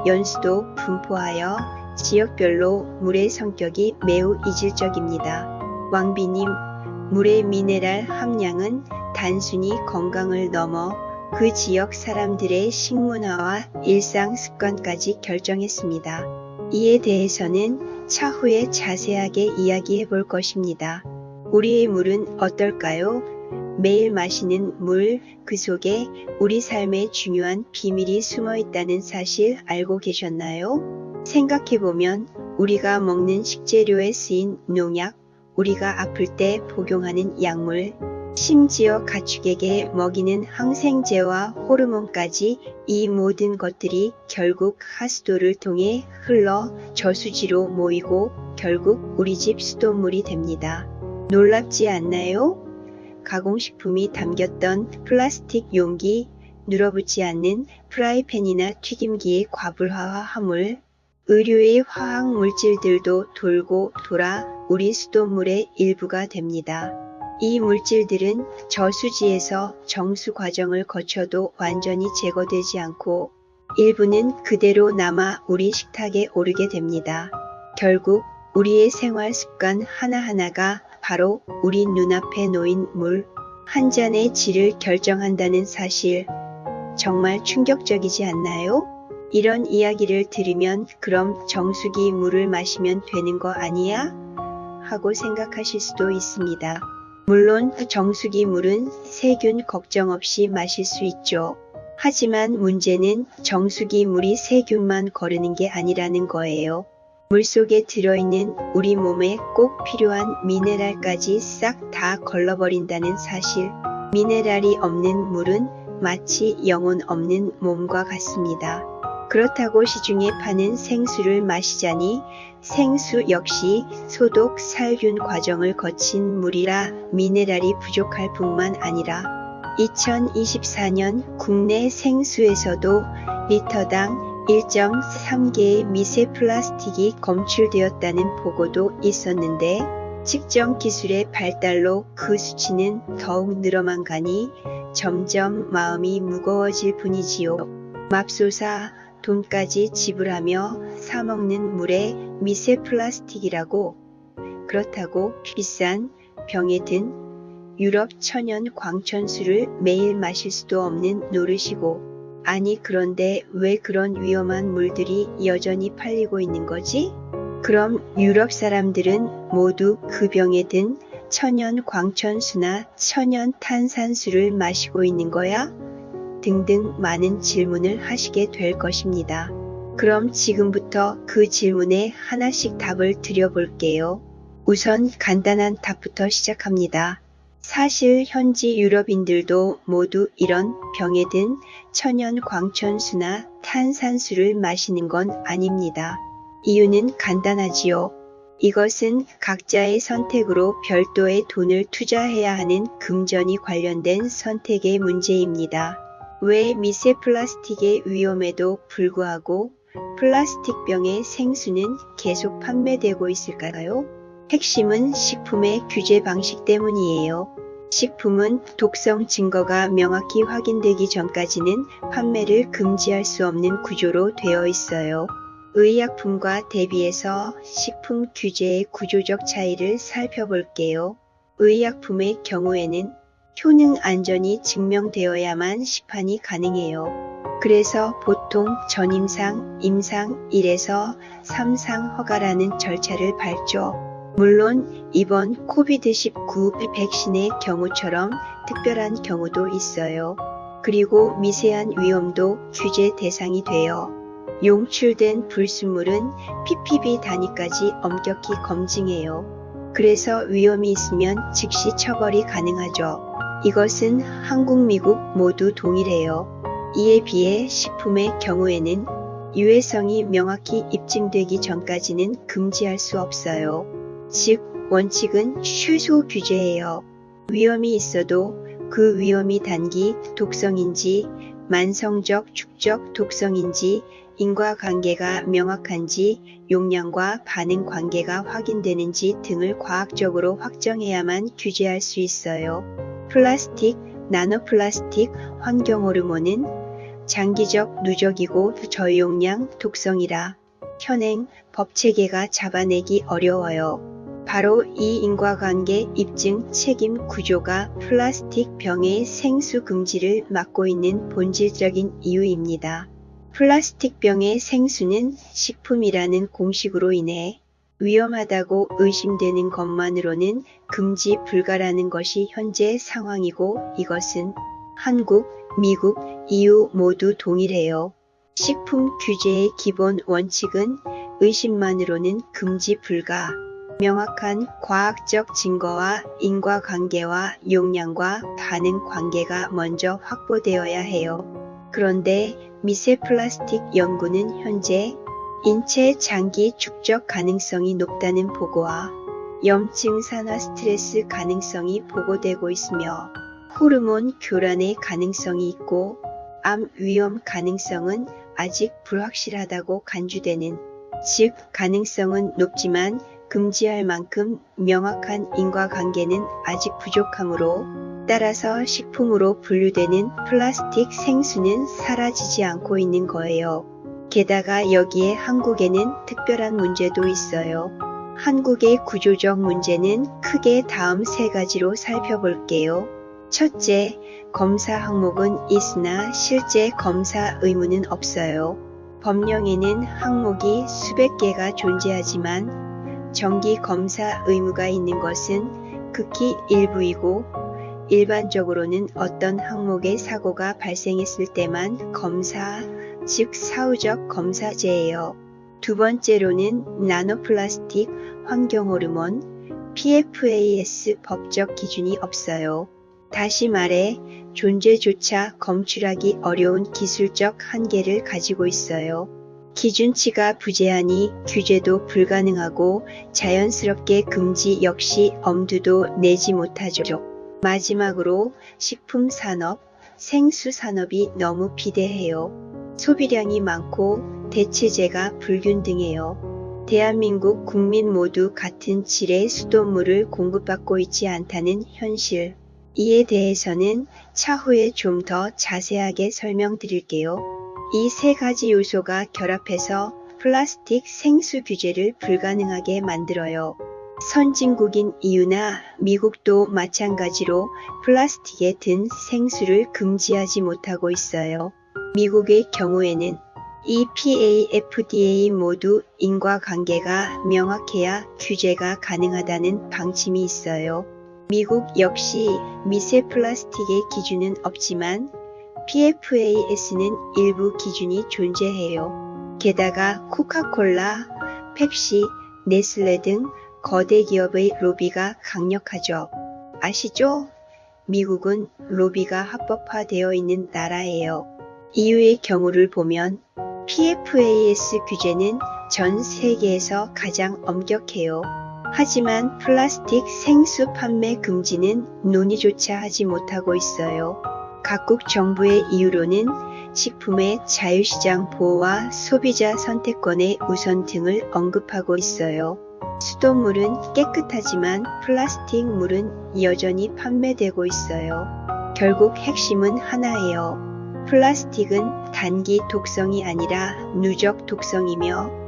연수도 분포하여 지역별로 물의 성격이 매우 이질적입니다. 왕비님, 물의 미네랄 함량은 단순히 건강을 넘어 그 지역 사람들의 식문화와 일상 습관까지 결정했습니다. 이에 대해서는 차후에 자세하게 이야기해 볼 것입니다. 우리의 물은 어떨까요? 매일 마시는 물, 그 속에 우리 삶의 중요한 비밀이 숨어 있다는 사실 알고 계셨나요? 생각해보면 우리가 먹는 식재료에 쓰인 농약, 우리가 아플 때 복용하는 약물, 심지어 가축에게 먹이는 항생제와 호르몬까지 이 모든 것들이 결국 하수도를 통해 흘러 저수지로 모이고 결국 우리 집 수돗물이 됩니다. 놀랍지 않나요? 가공식품이 담겼던 플라스틱 용기, 눌어붙지 않는 프라이팬이나 튀김기의 과불화와 화물, 의료의 화학 물질들도 돌고 돌아 우리 수돗물의 일부가 됩니다. 이 물질들은 저수지에서 정수 과정을 거쳐도 완전히 제거되지 않고 일부는 그대로 남아 우리 식탁에 오르게 됩니다. 결국 우리의 생활 습관 하나하나가 바로 우리 눈앞에 놓인 물 한 잔의 질을 결정한다는 사실, 정말 충격적이지 않나요? 이런 이야기를 들으면 그럼 정수기 물을 마시면 되는 거 아니야? 하고 생각하실 수도 있습니다. 물론 정수기 물은 세균 걱정 없이 마실 수 있죠. 하지만 문제는 정수기 물이 세균만 거르는 게 아니라는 거예요. 물속에 들어있는 우리 몸에 꼭 필요한 미네랄까지 싹 다 걸러버린다는 사실. 미네랄이 없는 물은 마치 영혼 없는 몸과 같습니다. 그렇다고 시중에 파는 생수를 마시자니 생수 역시 소독 살균 과정을 거친 물이라 미네랄이 부족할 뿐만 아니라 2024년 국내 생수에서도 리터당 1.3개의 미세 플라스틱이 검출되었다는 보고도 있었는데 측정 기술의 발달로 그 수치는 더욱 늘어만 가니 점점 마음이 무거워질 뿐이지요. 맙소사 돈까지 지불하며 사먹는 물에 미세 플라스틱이라고. 그렇다고 비싼 병에 든 유럽 천연 광천수를 매일 마실 수도 없는 노릇이고. 아니 그런데 왜 그런 위험한 물들이 여전히 팔리고 있는 거지? 그럼 유럽 사람들은 모두 그 병에 든 천연 광천수나 천연 탄산수를 마시고 있는 거야? 등등 많은 질문을 하시게 될 것입니다. 그럼 지금부터 그 질문에 하나씩 답을 드려볼게요. 우선 간단한 답부터 시작합니다. 사실 현지 유럽인들도 모두 이런 병에 든 천연 광천수나 탄산수를 마시는 건 아닙니다. 이유는 간단하지요. 이것은 각자의 선택으로 별도의 돈을 투자해야 하는 금전이 관련된 선택의 문제입니다. 왜 미세 플라스틱의 위험에도 불구하고 플라스틱병의 생수는 계속 판매되고 있을까요? 핵심은 식품의 규제 방식 때문이에요. 식품은 독성 증거가 명확히 확인되기 전까지는 판매를 금지할 수 없는 구조로 되어 있어요. 의약품과 대비해서 식품 규제의 구조적 차이를 살펴볼게요. 의약품의 경우에는 효능 안전이 증명되어야만 시판이 가능해요. 그래서 보통 전임상, 임상 1에서 3상 허가라는 절차를 밟죠. 물론 이번 코비드-19 백신의 경우처럼 특별한 경우도 있어요. 그리고 미세한 위험도 규제 대상이 돼요. 용출된 불순물은 ppb 단위까지 엄격히 검증해요. 그래서 위험이 있으면 즉시 처벌이 가능하죠. 이것은 한국, 미국 모두 동일해요. 이에 비해 식품의 경우에는 유해성이 명확히 입증되기 전까지는 금지할 수 없어요. 즉, 원칙은 최소 규제예요. 위험이 있어도 그 위험이 단기 독성인지 만성적 축적 독성인지 인과관계가 명확한지 용량과 반응 관계가 확인되는지 등을 과학적으로 확정해야만 규제할 수 있어요. 플라스틱, 나노플라스틱, 환경호르몬은 장기적 누적이고 저용량 독성이라 현행 법체계가 잡아내기 어려워요. 바로 이 인과관계 입증 책임 구조가 플라스틱 병의 생수 금지를 막고 있는 본질적인 이유입니다. 플라스틱 병의 생수는 식품이라는 공식으로 인해 위험하다고 의심되는 것만으로는 금지 불가라는 것이 현재 상황이고 이것은 한국, 미국, EU 모두 동일해요. 식품 규제의 기본 원칙은 의심만으로는 금지 불가. 명확한 과학적 증거와 인과관계와 용량과 반응 관계가 먼저 확보되어야 해요. 그런데 미세 플라스틱 연구는 현재 인체 장기 축적 가능성이 높다는 보고와 염증 산화 스트레스 가능성이 보고되고 있으며 호르몬 교란의 가능성이 있고 암 위험 가능성은 아직 불확실하다고 간주되는, 즉 가능성은 높지만 금지할 만큼 명확한 인과관계는 아직 부족하므로 따라서 식품으로 분류되는 플라스틱 생수는 사라지지 않고 있는 거예요. 게다가 여기에 한국에는 특별한 문제도 있어요. 한국의 구조적 문제는 크게 다음 세 가지로 살펴볼게요. 첫째, 검사 항목은 있으나 실제 검사 의무는 없어요. 법령에는 항목이 수백 개가 존재하지만 정기 검사 의무가 있는 것은 극히 일부이고 일반적으로는 어떤 항목의 사고가 발생했을 때만 검사, 즉 사후적 검사제예요. 두 번째로는 나노플라스틱, 환경호르몬, PFAS 법적 기준이 없어요. 다시 말해 존재조차 검출하기 어려운 기술적 한계를 가지고 있어요. 기준치가 부재하니 규제도 불가능하고 자연스럽게 금지 역시 엄두도 내지 못하죠. 마지막으로 식품산업, 생수산업이 너무 비대해요. 소비량이 많고 대체재가 불균등해요. 대한민국 국민 모두 같은 질의 수돗물을 공급받고 있지 않다는 현실. 이에 대해서는 차후에 좀 더 자세하게 설명드릴게요. 이 세 가지 요소가 결합해서 플라스틱 생수 규제를 불가능하게 만들어요. 선진국인 EU나 미국도 마찬가지로 플라스틱에 든 생수를 금지하지 못하고 있어요. 미국의 경우에는 EPA, FDA 모두 인과관계가 명확해야 규제가 가능하다는 방침이 있어요. 미국 역시 미세 플라스틱의 기준은 없지만 PFAS는 일부 기준이 존재해요. 게다가 코카콜라, 펩시, 네슬레 등 거대 기업의 로비가 강력하죠. 아시죠? 미국은 로비가 합법화되어 있는 나라예요. EU의 경우를 보면 PFAS 규제는 전 세계에서 가장 엄격해요. 하지만 플라스틱 생수 판매 금지는 논의조차 하지 못하고 있어요. 각국 정부의 이유로는 식품의 자유시장 보호와 소비자 선택권의 우선 등을 언급하고 있어요. 수돗물은 깨끗하지만 플라스틱 물은 여전히 판매되고 있어요. 결국 핵심은 하나예요. 플라스틱은 단기 독성이 아니라 누적 독성이며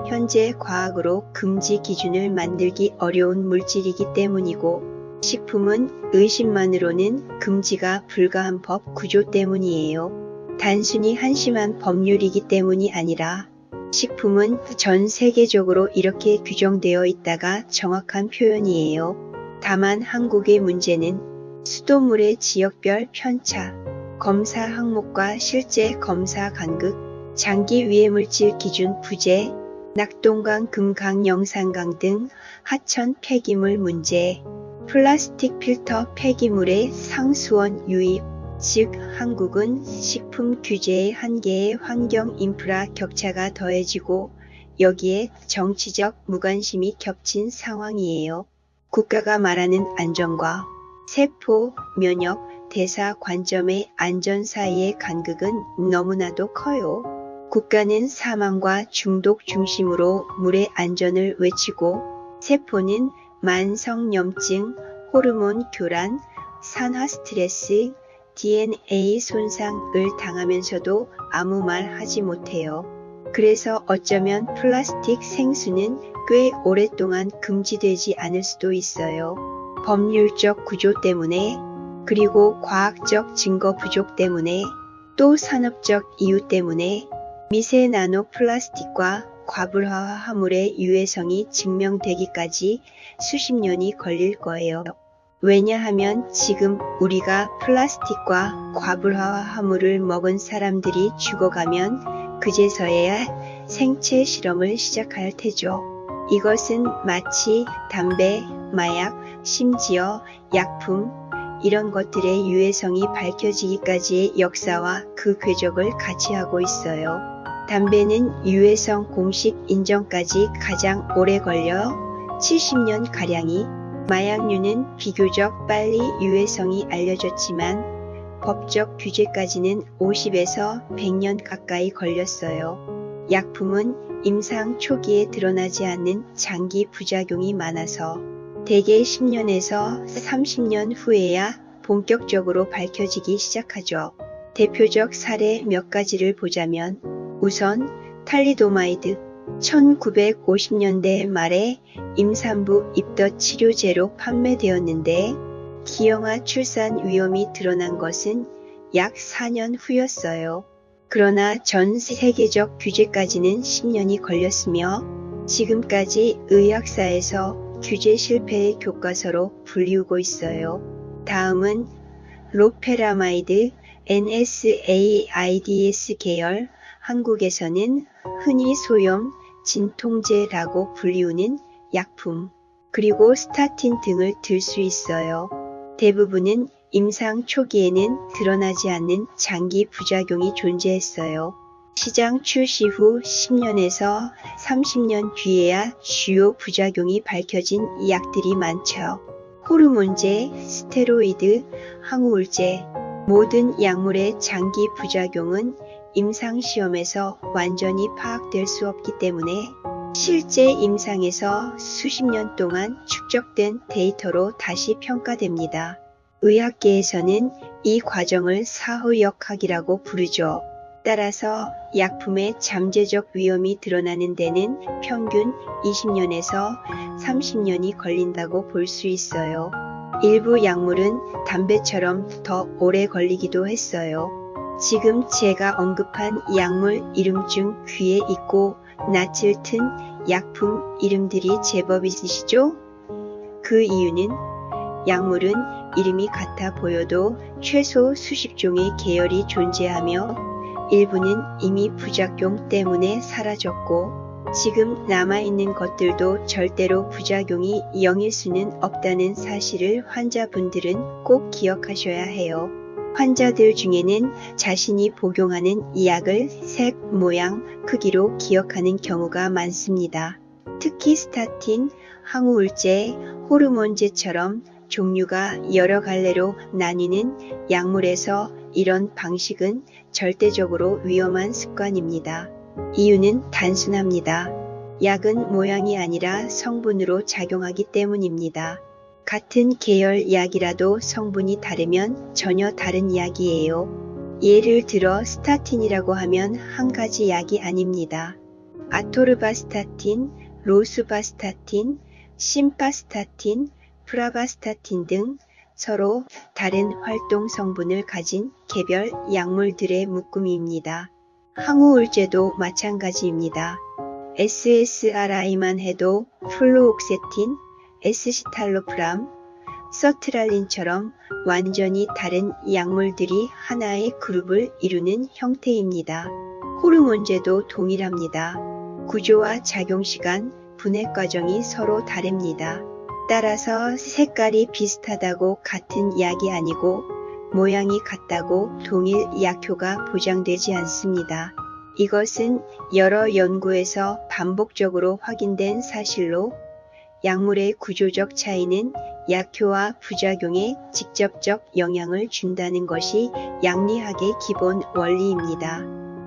현재 과학으로 금지 기준을 만들기 어려운 물질이기 때문이고 식품은 의심만으로는 금지가 불가한 법 구조 때문이에요. 단순히 한심한 법률이기 때문이 아니라 식품은 전 세계적으로 이렇게 규정되어 있다가 정확한 표현이에요. 다만 한국의 문제는 수돗물의 지역별 편차, 검사 항목과 실제 검사 간극, 장기 유해물질 기준 부재, 낙동강, 금강, 영산강 등 하천 폐기물 문제, 플라스틱 필터 폐기물의 상수원 유입, 즉 한국은 식품 규제의 한계에 환경 인프라 격차가 더해지고 여기에 정치적 무관심이 겹친 상황이에요. 국가가 말하는 안전과 세포, 면역, 대사 관점의 안전 사이의 간극은 너무나도 커요. 국가는 사망과 중독 중심으로 물의 안전을 외치고 세포는 만성염증, 호르몬 교란, 산화 스트레스, DNA 손상을 당하면서도 아무 말 하지 못해요. 그래서 어쩌면 플라스틱 생수는 꽤 오랫동안 금지되지 않을 수도 있어요. 법률적 구조 때문에, 그리고 과학적 증거 부족 때문에, 또 산업적 이유 때문에 미세 나노 플라스틱과 과불화 화물의 유해성이 증명되기까지 수십 년이 걸릴 거예요. 왜냐하면 지금 우리가 플라스틱과 과불화 화물을 먹은 사람들이 죽어가면 그제서야 생체 실험을 시작할 테죠. 이것은 마치 담배, 마약, 심지어 약품 이런 것들의 유해성이 밝혀지기까지의 역사와 그 궤적을 같이 하고 있어요. 담배는 유해성 공식 인정까지 가장 오래 걸려 70년가량이, 마약류는 비교적 빨리 유해성이 알려졌지만 법적 규제까지는 50에서 100년 가까이 걸렸어요. 약품은 임상 초기에 드러나지 않는 장기 부작용이 많아서 대개 10년에서 30년 후에야 본격적으로 밝혀지기 시작하죠. 대표적 사례 몇 가지를 보자면 우선 탈리도마이드, 1950년대 말에 임산부 입덧 치료제로 판매되었는데 기형아 출산 위험이 드러난 것은 약 4년 후였어요. 그러나 전 세계적 규제까지는 10년이 걸렸으며 지금까지 의학사에서 규제 실패의 교과서로 불리우고 있어요. 다음은 로페라마이드, NSAIDS 계열, 한국에서는 흔히 소염, 진통제라고 불리우는 약품, 그리고 스타틴 등을 들 수 있어요. 대부분은 임상 초기에는 드러나지 않는 장기 부작용이 존재했어요. 시장 출시 후 10년에서 30년 뒤에야 주요 부작용이 밝혀진 약들이 많죠. 호르몬제, 스테로이드, 항우울제, 모든 약물의 장기 부작용은 임상시험에서 완전히 파악될 수 없기 때문에 실제 임상에서 수십 년 동안 축적된 데이터로 다시 평가됩니다. 의학계에서는 이 과정을 사후역학이라고 부르죠. 따라서 약품의 잠재적 위험이 드러나는 데는 평균 20년에서 30년이 걸린다고 볼 수 있어요. 일부 약물은 담배처럼 더 오래 걸리기도 했어요. 지금 제가 언급한 약물 이름 중 귀에 익고 낯을 튼 약품 이름들이 제법 있으시죠? 그 이유는 약물은 이름이 같아 보여도 최소 수십 종의 계열이 존재하며 일부는 이미 부작용 때문에 사라졌고 지금 남아있는 것들도 절대로 부작용이 0일 수는 없다는 사실을 환자분들은 꼭 기억하셔야 해요. 환자들 중에는 자신이 복용하는 이 약을 색, 모양, 크기로 기억하는 경우가 많습니다. 특히 스타틴, 항우울제, 호르몬제처럼 종류가 여러 갈래로 나뉘는 약물에서 이런 방식은 절대적으로 위험한 습관입니다. 이유는 단순합니다. 약은 모양이 아니라 성분으로 작용하기 때문입니다. 같은 계열 약이라도 성분이 다르면 전혀 다른 약이에요. 예를 들어 스타틴이라고 하면 한 가지 약이 아닙니다. 아토르바스타틴, 로수바스타틴, 심바스타틴, 프라바스타틴 등 서로 다른 활동 성분을 가진 개별 약물들의 묶음입니다. 항우울제도 마찬가지입니다. SSRI만 해도 플루옥세틴, 에스시탈로프람, 서트랄린처럼 완전히 다른 약물들이 하나의 그룹을 이루는 형태입니다. 호르몬제도 동일합니다. 구조와 작용시간, 분해 과정이 서로 다릅니다. 따라서 색깔이 비슷하다고 같은 약이 아니고 모양이 같다고 동일 약효가 보장되지 않습니다. 이것은 여러 연구에서 반복적으로 확인된 사실로 약물의 구조적 차이는 약효와 부작용에 직접적 영향을 준다는 것이 약리학의 기본 원리입니다.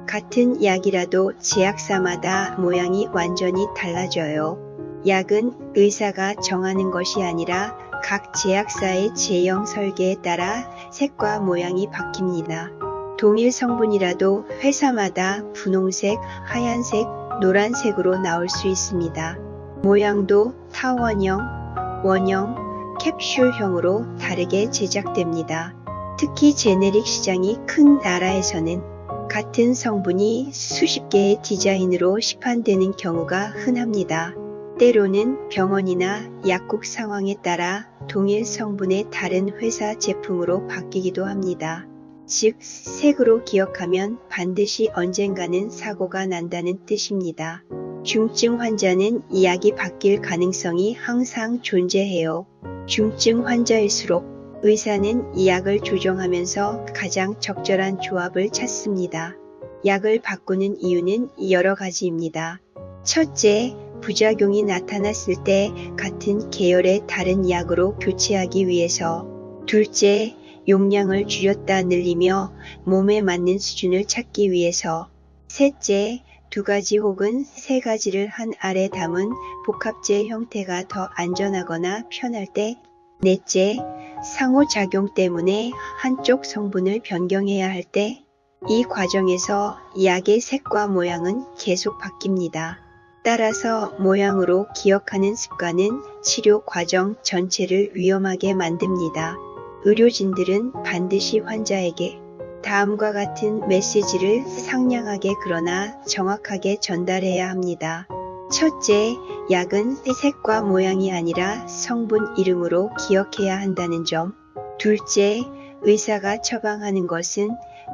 같은 약이라도 제약사마다 모양이 완전히 달라져요. 약은 의사가 정하는 것이 아니라 각 제약사의 제형 설계에 따라 색과 모양이 바뀝니다. 동일 성분이라도 회사마다 분홍색, 하얀색, 노란색으로 나올 수 있습니다. 모양도 타원형, 원형, 캡슐형으로 다르게 제작됩니다. 특히 제네릭 시장이 큰 나라에서는 같은 성분이 수십 개의 디자인으로 시판되는 경우가 흔합니다. 때로는 병원이나 약국 상황에 따라 동일 성분의 다른 회사 제품으로 바뀌기도 합니다. 즉, 색으로 기억하면 반드시 언젠가는 사고가 난다는 뜻입니다. 중증 환자는 이 약이 바뀔 가능성이 항상 존재해요. 중증 환자일수록 의사는 이 약을 조정하면서 가장 적절한 조합을 찾습니다. 약을 바꾸는 이유는 여러 가지입니다. 첫째, 부작용이 나타났을 때 같은 계열의 다른 약으로 교체하기 위해서. 둘째, 용량을 줄였다 늘리며 몸에 맞는 수준을 찾기 위해서. 셋째, 두 가지 혹은 세 가지를 한 알에 담은 복합제 형태가 더 안전하거나 편할 때. 넷째, 상호작용 때문에 한쪽 성분을 변경해야 할 때. 이 과정에서 약의 색과 모양은 계속 바뀝니다. 따라서 모양으로 기억하는 습관은 치료 과정 전체를 위험하게 만듭니다. 의료진들은 반드시 환자에게 다음과 같은 메시지를 상냥하게 그러나 정확하게 전달해야 합니다. 첫째, 약은 색과 모양이 아니라 성분 이름으로 기억해야 한다는 점. 둘째, 의사가 처방하는 것은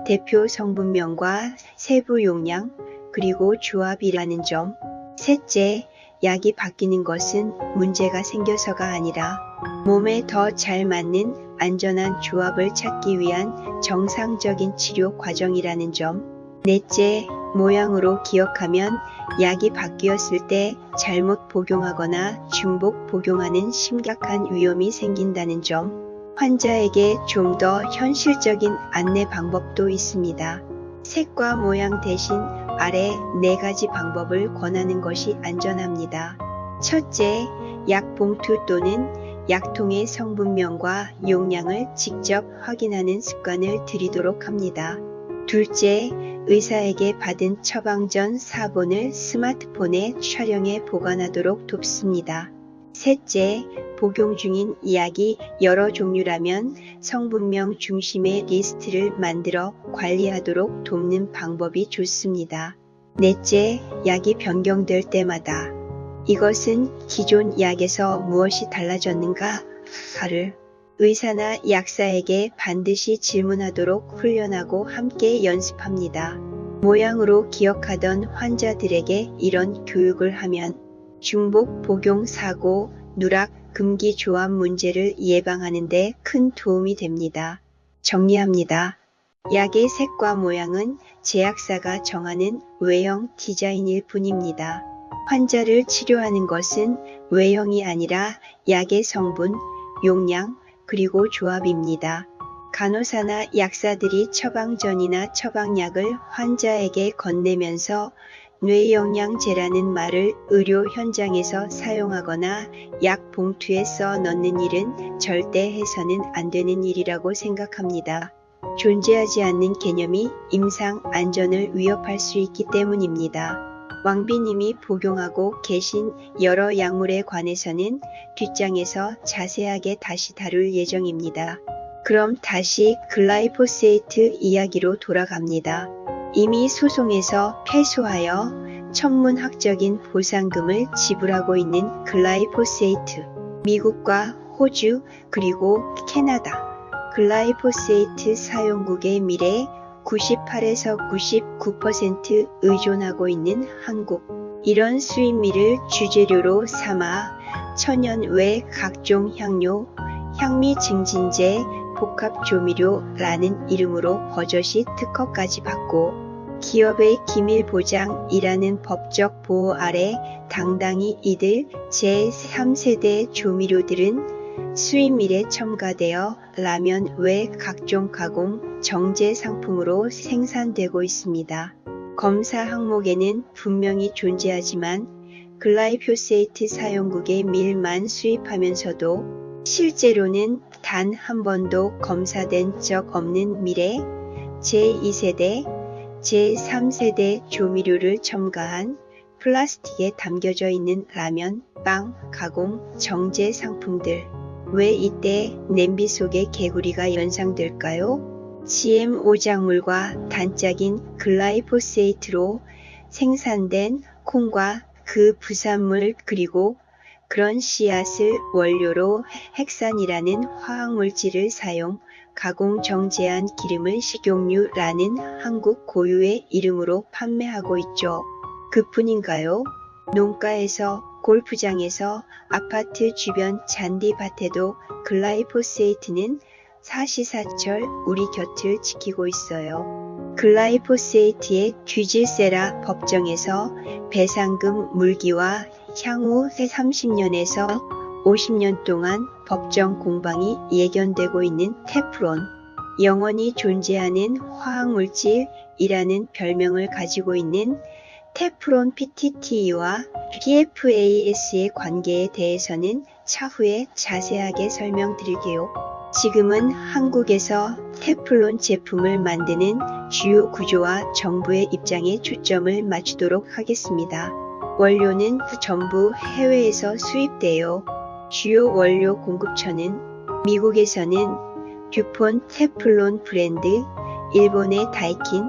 대표 성분명과 세부 용량, 그리고 조합이라는 점. 셋째, 약이 바뀌는 것은 문제가 생겨서가 아니라 몸에 더 잘 맞는 안전한 조합을 찾기 위한 정상적인 치료 과정이라는 점. 넷째, 모양으로 기억하면 약이 바뀌었을 때 잘못 복용하거나 중복 복용하는 심각한 위험이 생긴다는 점. 환자에게 좀 더 현실적인 안내 방법도 있습니다. 색과 모양 대신 아래 4가지 방법을 권하는 것이 안전합니다. 첫째, 약 봉투 또는 약통의 성분명과 용량을 직접 확인하는 습관을 들이도록 합니다. 둘째, 의사에게 받은 처방 전 사본을 스마트폰에 촬영해 보관하도록 돕습니다. 셋째, 복용 중인 약이 여러 종류라면 성분명 중심의 리스트를 만들어 관리하도록 돕는 방법이 좋습니다. 넷째, 약이 변경될 때마다 이것은 기존 약에서 무엇이 달라졌는가를 의사나 약사에게 반드시 질문하도록 훈련하고 함께 연습합니다. 모양으로 기억하던 환자들에게 이런 교육을 하면 중복 복용 사고, 누락, 금기 조합 문제를 예방하는 데 큰 도움이 됩니다. 정리합니다. 약의 색과 모양은 제약사가 정하는 외형 디자인일 뿐입니다. 환자를 치료하는 것은 외형이 아니라 약의 성분, 용량, 그리고 조합입니다. 간호사나 약사들이 처방전이나 처방약을 환자에게 건네면서 뇌영양제라는 말을 의료 현장에서 사용하거나 약 봉투에 써 넣는 일은 절대 해서는 안 되는 일이라고 생각합니다. 존재하지 않는 개념이 임상 안전을 위협할 수 있기 때문입니다. 왕비님이 복용하고 계신 여러 약물에 관해서는 뒷장에서 자세하게 다시 다룰 예정입니다. 그럼 다시 글라이포세이트 이야기로 돌아갑니다. 이미 소송에서 패소하여 천문학적인 보상금을 지불하고 있는 글라이포세이트. 미국과 호주 그리고 캐나다. 글라이포세이트 사용국의 미래 98에서 99% 의존하고 있는 한국. 이런 수입미를 주재료로 삼아 천연 외 각종 향료, 향미 증진제, 복합 조미료라는 이름으로 버젓이 특허까지 받고 기업의 기밀 보장이라는 법적 보호 아래 당당히 이들 제3세대 조미료들은 수입밀에 첨가되어 라면 외 각종 가공 정제 상품으로 생산되고 있습니다. 검사 항목에는 분명히 존재하지만 글라이포세이트 사용국의 밀만 수입하면서도 실제로는 단 한 번도 검사된 적 없는 밀에 제2세대, 제3세대 조미료를 첨가한 플라스틱에 담겨져 있는 라면, 빵, 가공, 정제 상품들. 왜 이때 냄비 속에 개구리가 연상될까요? GMO 작물과 단짝인 글라이포세이트로 생산된 콩과 그 부산물 그리고 그런 씨앗을 원료로 헥산이라는 화학물질을 사용 가공 정제한 기름을 식용유라는 한국 고유의 이름으로 판매하고 있죠. 그뿐인가요? 농가에서 골프장에서 아파트 주변 잔디밭에도 글라이포세이트는 사시사철 우리 곁을 지키고 있어요. 글라이포세이트의 뒤질세라 법정에서 배상금 물기와 향후 30년에서 50년 동안 법정 공방이 예견되고 있는 테프론. 영원히 존재하는 화학물질이라는 별명을 가지고 있는 테프론 PTT와 PFAS의 관계에 대해서는 차후에 자세하게 설명드릴게요. 지금은 한국에서 테플론 제품을 만드는 주요 구조와 정부의 입장에 초점을 맞추도록 하겠습니다. 원료는 전부 해외에서 수입돼요. 주요 원료 공급처는 미국에서는 듀폰 테플론 브랜드, 일본의 다이킨,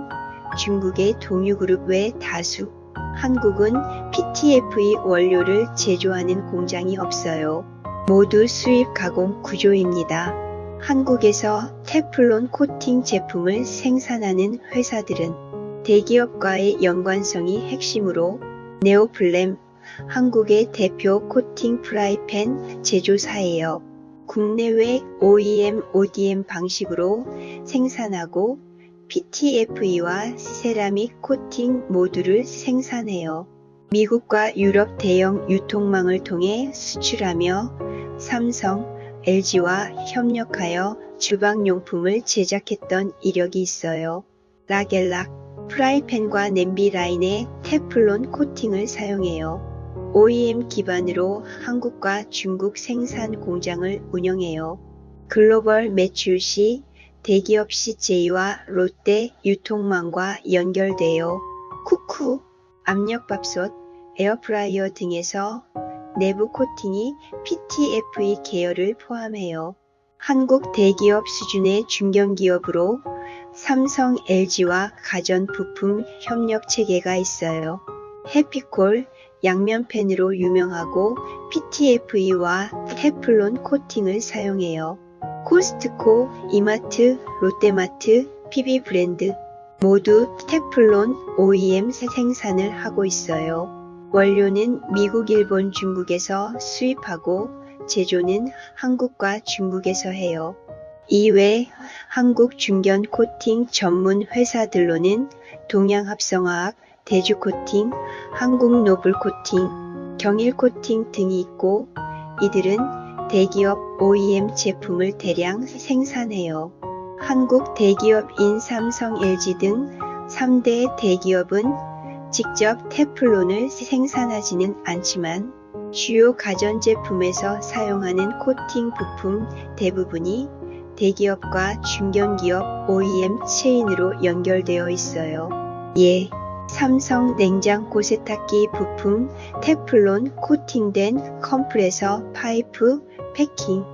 중국의 동유그룹 외 다수, 한국은 PTFE 원료를 제조하는 공장이 없어요. 모두 수입 가공 구조입니다. 한국에서 테플론 코팅 제품을 생산하는 회사들은 대기업과의 연관성이 핵심으로 네오플렘, 한국의 대표 코팅 프라이팬 제조사예요. 국내외 OEM, ODM 방식으로 생산하고 PTFE와 세라믹 코팅 모듈을 생산해요. 미국과 유럽 대형 유통망을 통해 수출하며 삼성, LG와 협력하여 주방용품을 제작했던 이력이 있어요. 라겔락, 프라이팬과 냄비 라인에 테플론 코팅을 사용해요. OEM 기반으로 한국과 중국 생산 공장을 운영해요. 글로벌 매출 시 대기업 CJ와 롯데 유통망과 연결돼요. 쿠쿠, 압력밥솥, 에어프라이어 등에서 내부 코팅이 PTFE 계열을 포함해요. 한국 대기업 수준의 중견기업으로 삼성, LG와 가전부품 협력 체계가 있어요. 해피콜, 양면팬으로 유명하고 PTFE와 테플론 코팅을 사용해요. 코스트코, 이마트, 롯데마트, PB브랜드 모두 테플론 OEM 생산을 하고 있어요. 원료는 미국, 일본, 중국에서 수입하고 제조는 한국과 중국에서 해요. 이외 한국 중견 코팅 전문 회사들로는 동양합성화학, 대주코팅, 한국노블코팅, 경일코팅 등이 있고 이들은 대기업 OEM 제품을 대량 생산해요. 한국 대기업인 삼성, LG 등 3대 대기업은 직접 테플론을 생산하지는 않지만 주요 가전제품에서 사용하는 코팅 부품 대부분이 대기업과 중견기업 OEM 체인으로 연결되어 있어요. 예, 삼성 냉장고 세탁기 부품 테플론 코팅된 컴프레서 파이프 패킹,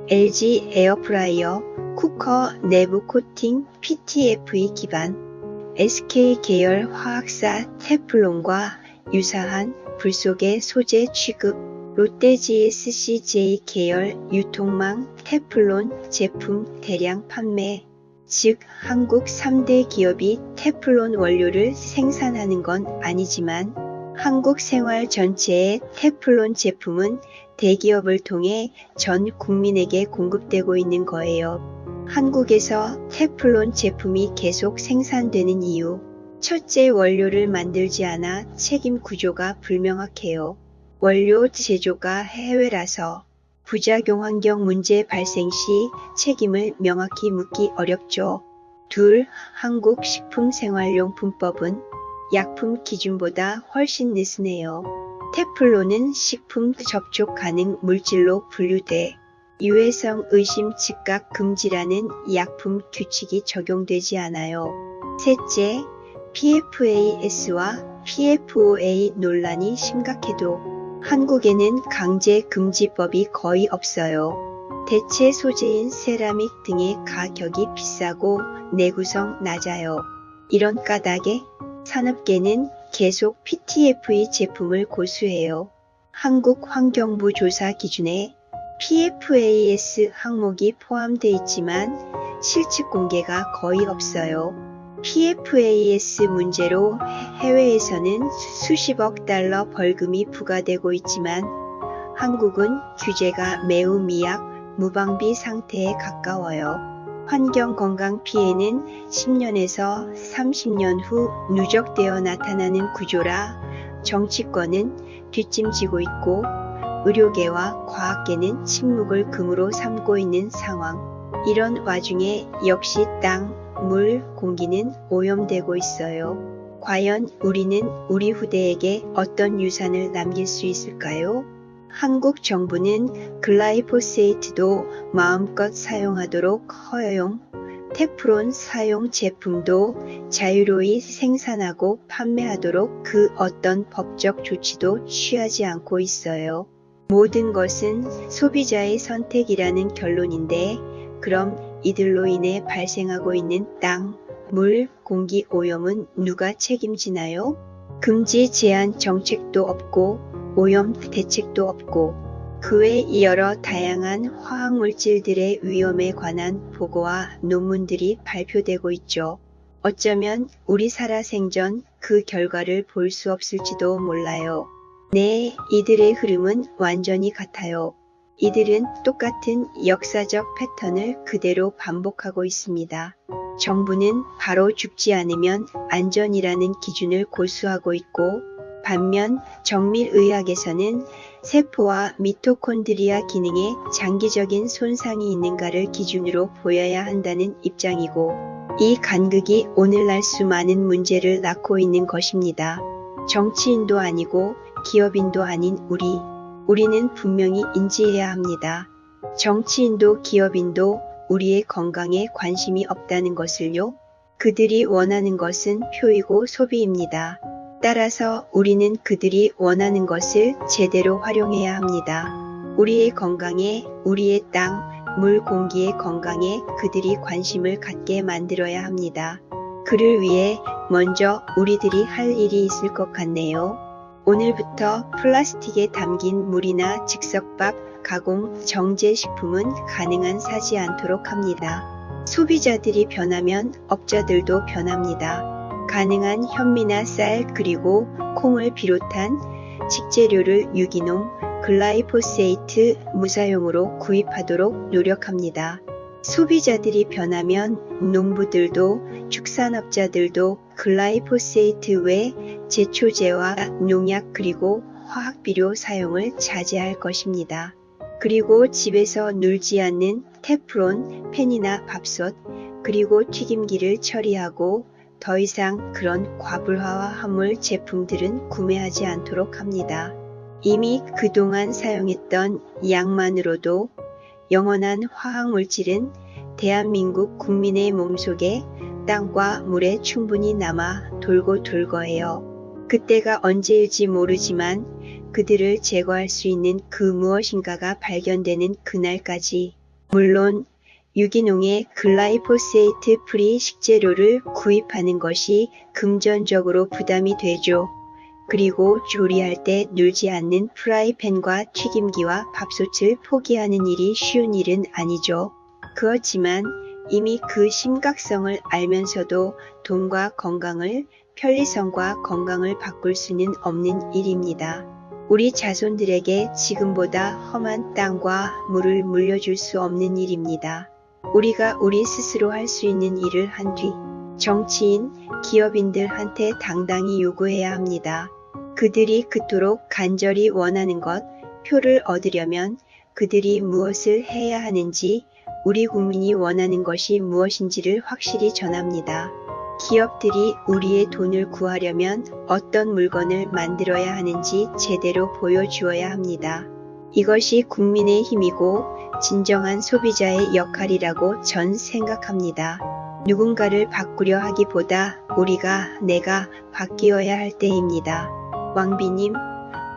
LG 에어프라이어 쿠커 내부 코팅 PTFE 기반, SK 계열 화학사 테플론과 유사한 불속의 소재 취급, 롯데 GSCJ 계열 유통망 테플론 제품 대량 판매, 즉 한국 3대 기업이 테플론 원료를 생산하는 건 아니지만 한국 생활 전체의 테플론 제품은 대기업을 통해 전 국민에게 공급되고 있는 거예요. 한국에서 테플론 제품이 계속 생산되는 이유. 첫째, 원료를 만들지 않아 책임 구조가 불명확해요. 원료 제조가 해외라서 부작용 환경 문제 발생 시 책임을 명확히 묻기 어렵죠. 둘, 한국 식품생활용품법은 약품 기준보다 훨씬 느슨해요. 테플론은 식품 접촉 가능 물질로 분류돼 유해성 의심 즉각 금지라는 약품 규칙이 적용되지 않아요. 셋째, PFAS와 PFOA 논란이 심각해도 한국에는 강제 금지법이 거의 없어요. 대체 소재인 세라믹 등의 가격이 비싸고 내구성 낮아요. 이런 까닭에 산업계는 계속 PTFE 제품을 고수해요. 한국환경부 조사 기준에 PFAS 항목이 포함돼 있지만 실측 공개가 거의 없어요. PFAS 문제로 해외에서는 수십억 달러 벌금이 부과되고 있지만 한국은 규제가 매우 미약, 무방비 상태에 가까워요. 환경 건강 피해는 10년에서 30년 후 누적되어 나타나는 구조라 정치권은 뒷짐지고 있고 의료계와 과학계는 침묵을 금으로 삼고 있는 상황. 이런 와중에 역시 땅, 물, 공기는 오염되고 있어요. 과연 우리는 우리 후대에게 어떤 유산을 남길 수 있을까요? 한국 정부는 글라이포세이트도 마음껏 사용하도록 허용, 테플론 사용 제품도 자유로이 생산하고 판매하도록 그 어떤 법적 조치도 취하지 않고 있어요. 모든 것은 소비자의 선택이라는 결론인데 그럼 이들로 인해 발생하고 있는 땅, 물, 공기 오염은 누가 책임지나요? 금지 제한 정책도 없고 오염 대책도 없고 그 외 여러 다양한 화학물질들의 위험에 관한 보고와 논문들이 발표되고 있죠. 어쩌면 우리 살아생전 그 결과를 볼 수 없을지도 몰라요. 네, 이들의 흐름은 완전히 같아요. 이들은 똑같은 역사적 패턴을 그대로 반복하고 있습니다. 정부는 바로 죽지 않으면 안전이라는 기준을 고수하고 있고 반면 정밀의학에서는 세포와 미토콘드리아 기능에 장기적인 손상이 있는가를 기준으로 보여야 한다는 입장이고 이 간극이 오늘날 수많은 문제를 낳고 있는 것입니다. 정치인도 아니고 기업인도 아닌 우리는 분명히 인지해야 합니다. 정치인도 기업인도 우리의 건강에 관심이 없다는 것을요. 그들이 원하는 것은 표이고 소비입니다. 따라서 우리는 그들이 원하는 것을 제대로 활용해야 합니다. 우리의 건강에, 우리의 땅, 물, 공기의 건강에 그들이 관심을 갖게 만들어야 합니다. 그를 위해 먼저 우리들이 할 일이 있을 것 같네요. 오늘부터 플라스틱에 담긴 물이나 즉석밥, 가공, 정제식품은 가능한 사지 않도록 합니다. 소비자들이 변하면 업자들도 변합니다. 가능한 현미나 쌀 그리고 콩을 비롯한 식재료를 유기농, 글라이포세이트 무사용으로 구입하도록 노력합니다. 소비자들이 변하면 농부들도 축산업자들도 글라이포세이트 외 제초제와 농약 그리고 화학비료 사용을 자제할 것입니다. 그리고 집에서 눌지 않는 테프론, 팬이나 밥솥, 그리고 튀김기를 처리하고 더 이상 그런 과불화와 화물 제품들은 구매하지 않도록 합니다. 이미 그동안 사용했던 약만으로도 영원한 화학물질은 대한민국 국민의 몸속에 땅과 물에 충분히 남아 돌고 돌 거예요. 그때가 언제일지 모르지만 그들을 제거할 수 있는 그 무엇인가가 발견되는 그날까지 물론 유기농의 글라이포세이트 프리 식재료를 구입하는 것이 금전적으로 부담이 되죠. 그리고 조리할 때 눌지 않는 프라이팬과 튀김기와 밥솥을 포기하는 일이 쉬운 일은 아니죠. 그렇지만 이미 그 심각성을 알면서도 돈과 건강을, 편리성과 건강을 바꿀 수는 없는 일입니다. 우리 자손들에게 지금보다 험한 땅과 물을 물려줄 수 없는 일입니다. 우리가 우리 스스로 할 수 있는 일을 한 뒤 정치인, 기업인들한테 당당히 요구해야 합니다. 그들이 그토록 간절히 원하는 것, 표를 얻으려면 그들이 무엇을 해야 하는지, 우리 국민이 원하는 것이 무엇인지를 확실히 전합니다. 기업들이 우리의 돈을 구하려면 어떤 물건을 만들어야 하는지 제대로 보여주어야 합니다. 이것이 국민의 힘이고 진정한 소비자의 역할이라고 전 생각합니다. 누군가를 바꾸려 하기보다 내가 바뀌어야 할 때입니다.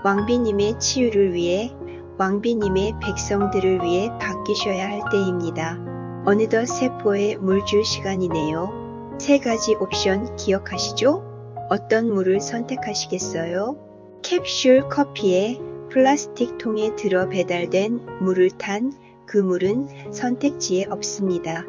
왕비님의 치유를 위해, 왕비님의 백성들을 위해 바뀌셔야 할 때입니다. 어느덧 세포에 물 줄 시간이네요. 3가지 옵션 기억하시죠? 어떤 물을 선택하시겠어요? 캡슐 커피에 플라스틱 통에 들어 배달된 물을 탄 그 물은 선택지에 없습니다.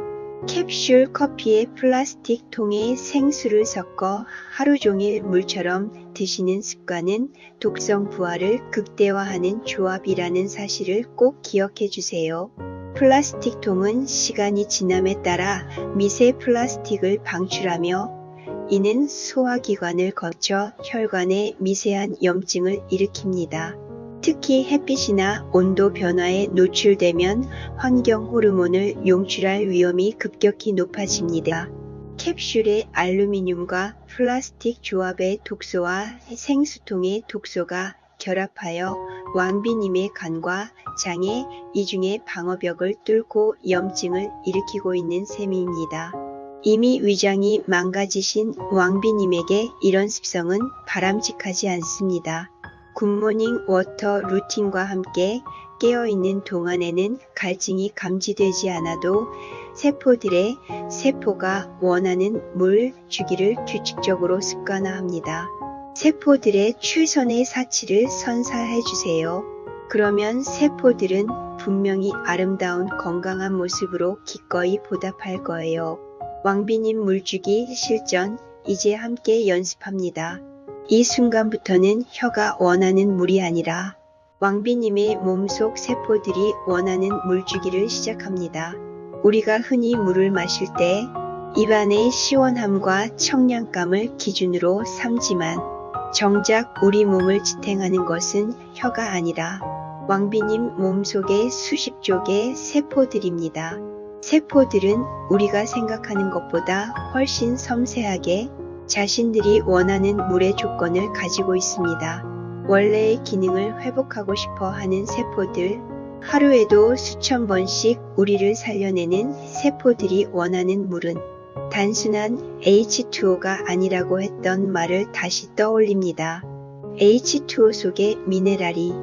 캡슐 커피에 플라스틱 통에 생수를 섞어 하루 종일 물처럼 드시는 습관은 독성 부하를 극대화하는 조합이라는 사실을 꼭 기억해 주세요. 플라스틱 통은 시간이 지남에 따라 미세 플라스틱을 방출하며 이는 소화기관을 거쳐 혈관에 미세한 염증을 일으킵니다. 특히 햇빛이나 온도 변화에 노출되면 환경 호르몬을 용출할 위험이 급격히 높아집니다. 캡슐의 알루미늄과 플라스틱 조합의 독소와 생수통의 독소가 결합하여 왕비님의 간과 장에 이중의 방어벽을 뚫고 염증을 일으키고 있는 셈입니다. 이미 위장이 망가지신 왕비님에게 이런 습성은 바람직하지 않습니다. 굿모닝 워터 루틴과 함께 깨어있는 동안에는 갈증이 감지되지 않아도 세포가 원하는 물 주기를 규칙적으로 습관화합니다. 세포들의 최선의 사치를 선사해 주세요. 그러면 세포들은 분명히 아름다운 건강한 모습으로 기꺼이 보답할 거예요. 왕비님 물주기 실전 이제 함께 연습합니다. 이 순간부터는 혀가 원하는 물이 아니라 왕비님의 몸속 세포들이 원하는 물주기를 시작합니다. 우리가 흔히 물을 마실 때 입안의 시원함과 청량감을 기준으로 삼지만 정작 우리 몸을 지탱하는 것은 혀가 아니라 왕비님 몸속의 수십조 개의 세포들입니다. 세포들은 우리가 생각하는 것보다 훨씬 섬세하게 자신들이 원하는 물의 조건을 가지고 있습니다. 원래의 기능을 회복하고 싶어 하는 세포들, 하루에도 수천 번씩 우리를 살려내는 세포들이 원하는 물은 단순한 H2O가 아니라고 했던 말을 다시 떠올립니다. H2O 속에 미네랄이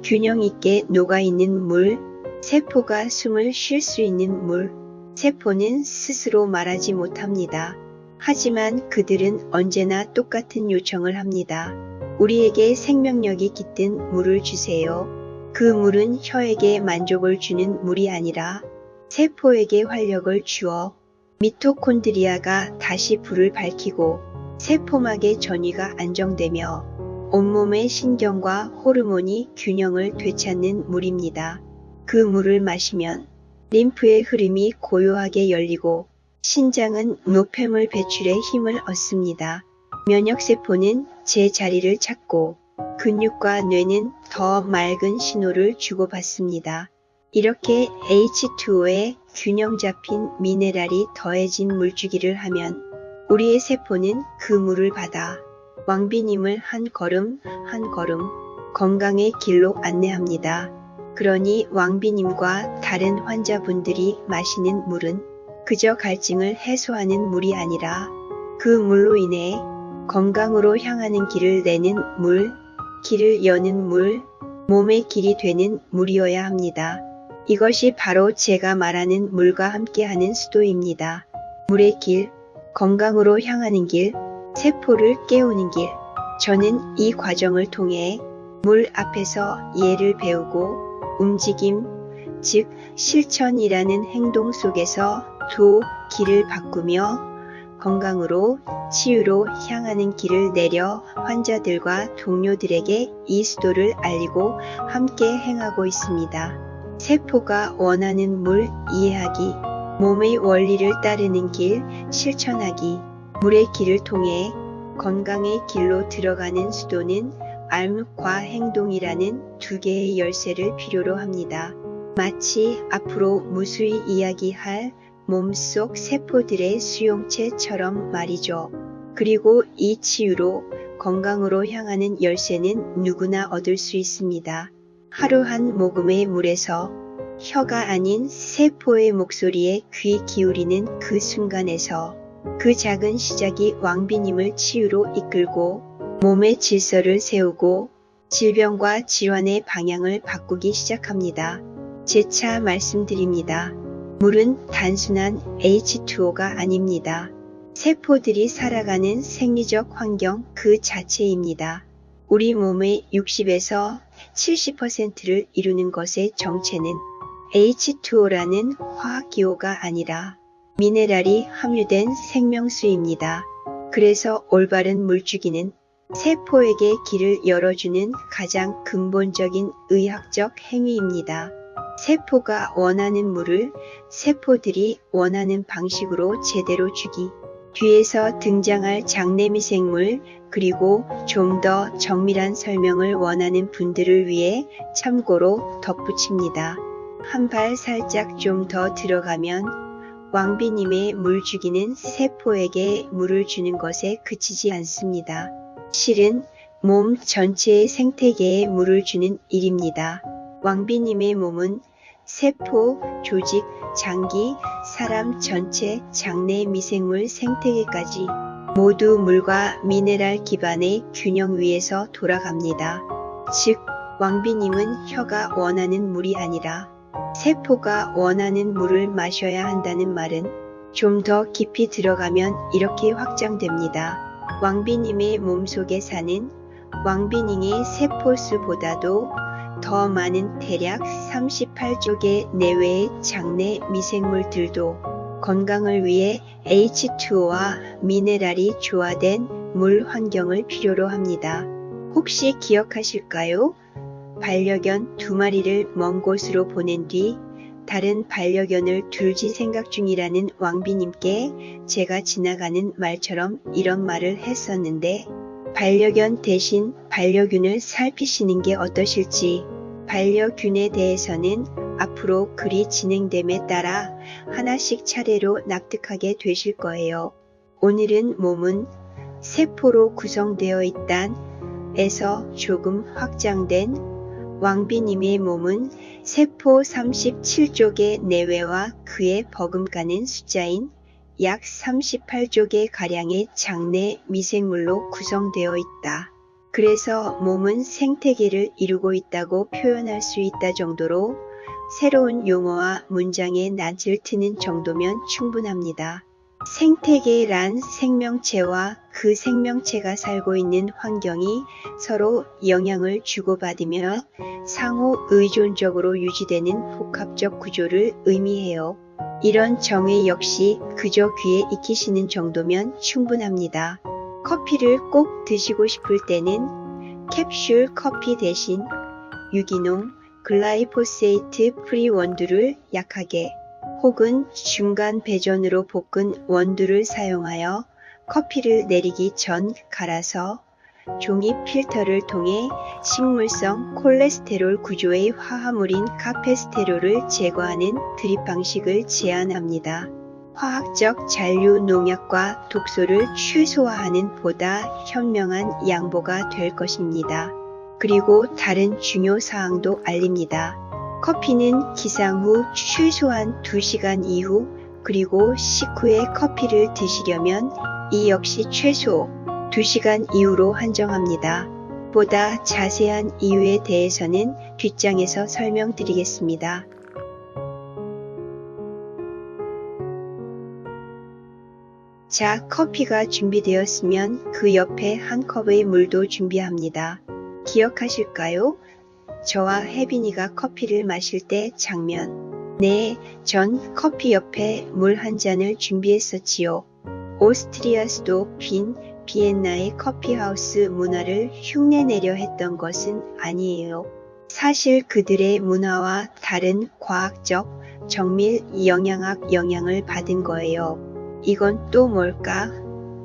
균형 있게 녹아있는 물, 세포가 숨을 쉴 수 있는 물, 세포는 스스로 말하지 못합니다. 하지만 그들은 언제나 똑같은 요청을 합니다. 우리에게 생명력이 깃든 물을 주세요. 그 물은 혀에게 만족을 주는 물이 아니라 세포에게 활력을 주어 미토콘드리아가 다시 불을 밝히고 세포막의 전위가 안정되며 온몸의 신경과 호르몬이 균형을 되찾는 물입니다. 그 물을 마시면 림프의 흐름이 고요하게 열리고 신장은 노폐물 배출에 힘을 얻습니다. 면역세포는 제자리를 찾고 근육과 뇌는 더 맑은 신호를 주고받습니다. 이렇게 H2O에 균형 잡힌 미네랄이 더해진 물주기를 하면 우리의 세포는 그 물을 받아 왕비님을 한 걸음 한 걸음 건강의 길로 안내합니다. 그러니 왕비님과 다른 환자분들이 마시는 물은 그저 갈증을 해소하는 물이 아니라 그 물로 인해 건강으로 향하는 길을 내는 물, 길을 여는 물, 몸의 길이 되는 물이어야 합니다. 이것이 바로 제가 말하는 물과 함께하는 수도입니다. 물의 길, 건강으로 향하는 길, 세포를 깨우는 길. 저는 이 과정을 통해 물 앞에서 예를 배우고 움직임, 즉 실천이라는 행동 속에서 두 길을 바꾸며 건강으로 치유로 향하는 길을 내려 환자들과 동료들에게 이 수도를 알리고 함께 행하고 있습니다. 세포가 원하는 물 이해하기, 몸의 원리를 따르는 길 실천하기, 물의 길을 통해 건강의 길로 들어가는 수도는 알묵과 행동이라는 두 개의 열쇠를 필요로 합니다. 마치 앞으로 무수히 이야기할 몸속 세포들의 수용체처럼 말이죠. 그리고 이 치유로 건강으로 향하는 열쇠는 누구나 얻을 수 있습니다. 하루 한 모금의 물에서 혀가 아닌 세포의 목소리에 귀 기울이는 그 순간에서 그 작은 시작이 왕비님을 치유로 이끌고 몸의 질서를 세우고 질병과 질환의 방향을 바꾸기 시작합니다. 재차 말씀드립니다. 물은 단순한 H2O가 아닙니다. 세포들이 살아가는 생리적 환경 그 자체입니다. 우리 몸의 60에서 70%를 이루는 것의 정체는 H2O라는 화학기호가 아니라 미네랄이 함유된 생명수입니다. 그래서 올바른 물주기는 세포에게 길을 열어주는 가장 근본적인 의학적 행위입니다. 세포가 원하는 물을 세포들이 원하는 방식으로 제대로 주기. 뒤에서 등장할 장내미생물 그리고 좀 더 정밀한 설명을 원하는 분들을 위해 참고로 덧붙입니다. 한 발 살짝 좀 더 들어가면 왕비님의 물주기는 세포에게 물을 주는 것에 그치지 않습니다. 실은 몸 전체의 생태계에 물을 주는 일입니다. 왕비님의 몸은 세포, 조직, 장기, 사람 전체, 장내 미생물 생태계까지 모두 물과 미네랄 기반의 균형 위에서 돌아갑니다. 즉, 왕비님은 혀가 원하는 물이 아니라 세포가 원하는 물을 마셔야 한다는 말은 좀 더 깊이 들어가면 이렇게 확장됩니다. 왕비님의 몸속에 사는 왕비님의 세포수보다도 더 많은 대략 38조 개 내외의 장내 미생물들도 건강을 위해 H2O와 미네랄이 조화된 물 환경을 필요로 합니다. 혹시 기억하실까요? 반려견 2마리를 먼 곳으로 보낸 뒤 다른 반려견을 둘지 생각 중이라는 왕비님께 제가 지나가는 말처럼 이런 말을 했었는데 반려견 대신 반려균을 살피시는 게 어떠실지. 반려균에 대해서는 앞으로 글이 진행됨에 따라 하나씩 차례로 납득하게 되실 거예요. 오늘은 몸은 세포로 구성되어 있단 에서 조금 확장된 왕비님의 몸은 세포 37조 개 내외와 그에 버금가는 숫자인 약 38조 개 가량의 장내 미생물로 구성되어 있다. 그래서 몸은 생태계를 이루고 있다고 표현할 수 있다 정도로 새로운 용어와 문장에 낯을 트는 정도면 충분합니다. 생태계란 생명체와 그 생명체가 살고 있는 환경이 서로 영향을 주고받으며 상호 의존적으로 유지되는 복합적 구조를 의미해요. 이런 정의 역시 그저 귀에 익히시는 정도면 충분합니다. 커피를 꼭 드시고 싶을 때는 캡슐 커피 대신 유기농 글라이포세이트 프리 원두를 약하게 혹은 중간 배전으로 볶은 원두를 사용하여 커피를 내리기 전 갈아서 종이 필터를 통해 식물성 콜레스테롤 구조의 화합물인 카페스테롤을 제거하는 드립 방식을 제안합니다. 화학적 잔류 농약과 독소를 최소화하는 보다 현명한 양보가 될 것입니다. 그리고 다른 중요 사항도 알립니다. 커피는 기상 후 최소한 2시간 이후 그리고 식후에 커피를 드시려면 이 역시 최소 2시간 이후로 한정합니다. 보다 자세한 이유에 대해서는 뒷장에서 설명드리겠습니다. 자, 커피가 준비되었으면 그 옆에 한 컵의 물도 준비합니다. 기억하실까요? 저와 혜빈이가 커피를 마실 때 장면. 네, 전 커피 옆에 물 한 잔을 준비했었지요. 오스트리아 수도 비엔나의 커피하우스 문화를 흉내내려 했던 것은 아니에요. 사실 그들의 문화와 다른 과학적, 정밀 영양학 영향을 받은 거예요. 이건 또 뭘까?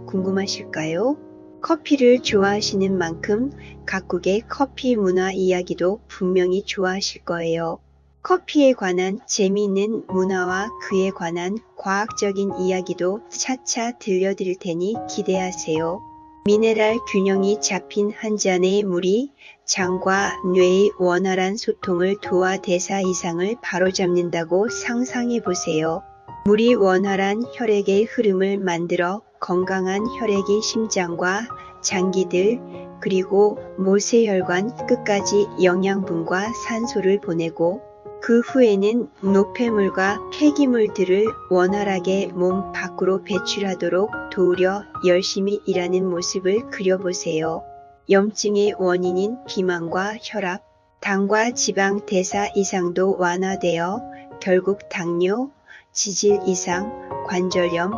궁금하실까요? 커피를 좋아하시는 만큼 각국의 커피 문화 이야기도 분명히 좋아하실 거예요. 커피에 관한 재미있는 문화와 그에 관한 과학적인 이야기도 차차 들려드릴 테니 기대하세요. 미네랄 균형이 잡힌 한 잔의 물이 장과 뇌의 원활한 소통을 도와 대사 이상을 바로잡는다고 상상해 보세요. 물이 원활한 혈액의 흐름을 만들어 건강한 혈액이 심장과 장기들 그리고 모세혈관 끝까지 영양분과 산소를 보내고 그 후에는 노폐물과 폐기물들을 원활하게 몸 밖으로 배출하도록 도우려 열심히 일하는 모습을 그려보세요. 염증의 원인인 비만과 혈압, 당과 지방 대사 이상도 완화되어 결국 당뇨, 지질 이상, 관절염,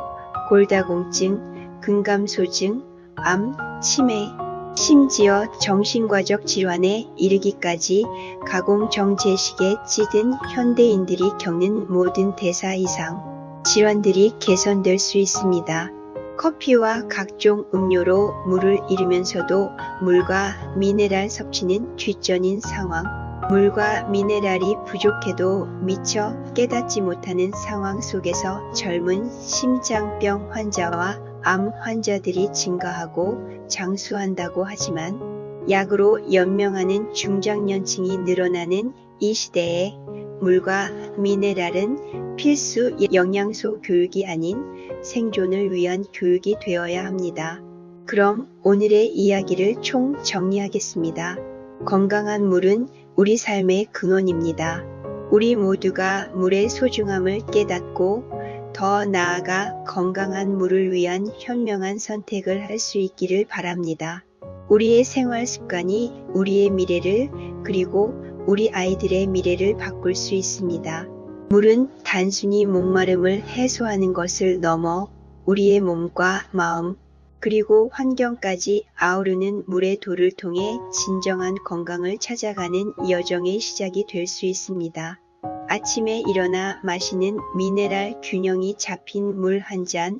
골다공증, 근감소증, 암, 치매, 심지어 정신과적 질환에 이르기까지 가공정제식에 찌든 현대인들이 겪는 모든 대사 이상 질환들이 개선될 수 있습니다. 커피와 각종 음료로 물을 잃으면서도 물과 미네랄 섭취는 뒷전인 상황. 물과 미네랄이 부족해도 미처 깨닫지 못하는 상황 속에서 젊은 심장병 환자와 암 환자들이 증가하고 장수한다고 하지만 약으로 연명하는 중장년층이 늘어나는 이 시대에 물과 미네랄은 필수 영양소 교육이 아닌 생존을 위한 교육이 되어야 합니다. 그럼 오늘의 이야기를 총 정리하겠습니다. 건강한 물은 우리 삶의 근원입니다. 우리 모두가 물의 소중함을 깨닫고 더 나아가 건강한 물을 위한 현명한 선택을 할 수 있기를 바랍니다. 우리의 생활 습관이 우리의 미래를 그리고 우리 아이들의 미래를 바꿀 수 있습니다. 물은 단순히 목마름을 해소하는 것을 넘어 우리의 몸과 마음 그리고 환경까지 아우르는 물의 도를 통해 진정한 건강을 찾아가는 여정의 시작이 될 수 있습니다. 아침에 일어나 마시는 미네랄 균형이 잡힌 물 한 잔,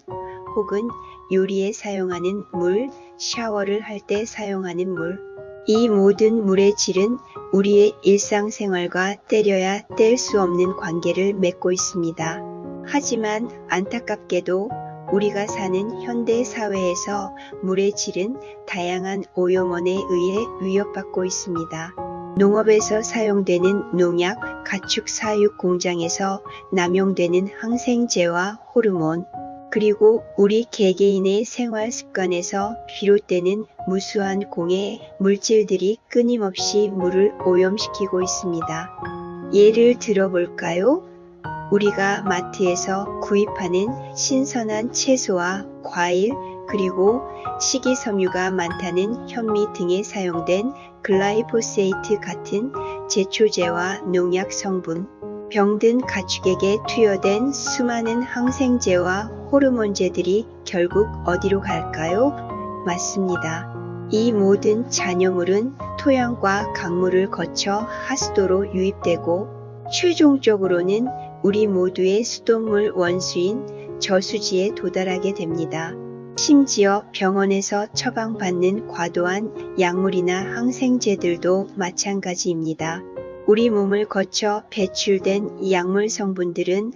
혹은 요리에 사용하는 물, 샤워를 할 때 사용하는 물. 이 모든 물의 질은 우리의 일상생활과 떼려야 뗄 수 없는 관계를 맺고 있습니다. 하지만 안타깝게도 우리가 사는 현대 사회에서 물의 질은 다양한 오염원에 의해 위협받고 있습니다. 농업에서 사용되는 농약, 가축 사육 공장에서 남용되는 항생제와 호르몬, 그리고 우리 개개인의 생활 습관에서 비롯되는 무수한 공해 물질들이 끊임없이 물을 오염시키고 있습니다. 예를 들어볼까요? 우리가 마트에서 구입하는 신선한 채소와 과일 그리고 식이섬유가 많다는 현미 등에 사용된 글라이포세이트 같은 제초제와 농약 성분, 병든 가축에게 투여된 수많은 항생제와 호르몬제들이 결국 어디로 갈까요? 맞습니다. 이 모든 잔여물은 토양과 강물을 거쳐 하수도로 유입되고 최종적으로는 우리 모두의 수돗물 원수인 저수지에 도달하게 됩니다. 심지어 병원에서 처방받는 과도한 약물이나 항생제들도 마찬가지입니다. 우리 몸을 거쳐 배출된 이 약물 성분들은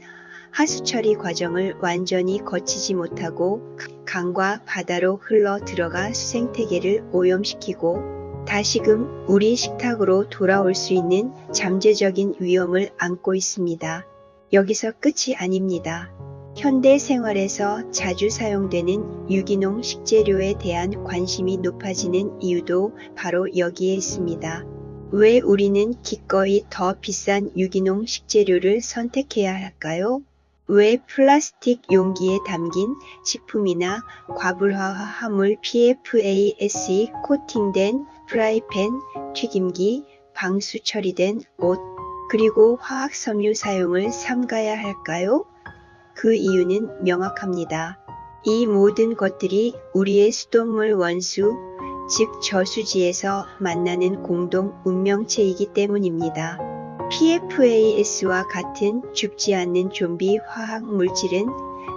하수 처리 과정을 완전히 거치지 못하고 강과 바다로 흘러 들어가 수생태계를 오염시키고 다시금 우리 식탁으로 돌아올 수 있는 잠재적인 위험을 안고 있습니다. 여기서 끝이 아닙니다. 현대 생활에서 자주 사용되는 유기농 식재료에 대한 관심이 높아지는 이유도 바로 여기에 있습니다. 왜 우리는 기꺼이 더 비싼 유기농 식재료를 선택해야 할까요? 왜 플라스틱 용기에 담긴 식품이나 과불화 화합물 PFASE 코팅된 프라이팬, 튀김기, 방수 처리된 옷, 그리고 화학 섬유 사용을 삼가야 할까요? 그 이유는 명확합니다. 이 모든 것들이 우리의 수돗물 원수, 즉 저수지에서 만나는 공동 운명체이기 때문입니다. PFAS와 같은 죽지 않는 좀비 화학 물질은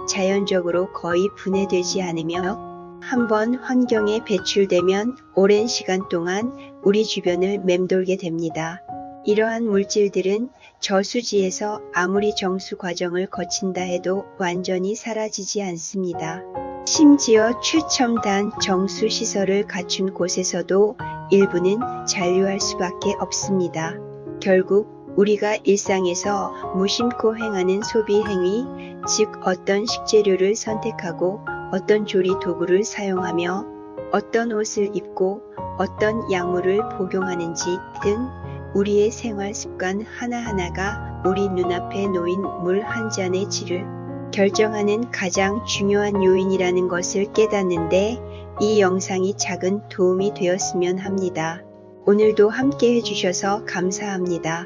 자연적으로 거의 분해되지 않으며 한번 환경에 배출되면 오랜 시간 동안 우리 주변을 맴돌게 됩니다. 이러한 물질들은 저수지에서 아무리 정수 과정을 거친다 해도 완전히 사라지지 않습니다. 심지어 최첨단 정수 시설을 갖춘 곳에서도 일부는 잔류할 수밖에 없습니다. 결국 우리가 일상에서 무심코 행하는 소비 행위, 즉 어떤 식재료를 선택하고 어떤 조리 도구를 사용하며 어떤 옷을 입고 어떤 약물을 복용하는지 등 우리의 생활 습관 하나하나가 우리 눈앞에 놓인 물 한 잔의 질을 결정하는 가장 중요한 요인이라는 것을 깨닫는데 이 영상이 작은 도움이 되었으면 합니다. 오늘도 함께 해주셔서 감사합니다.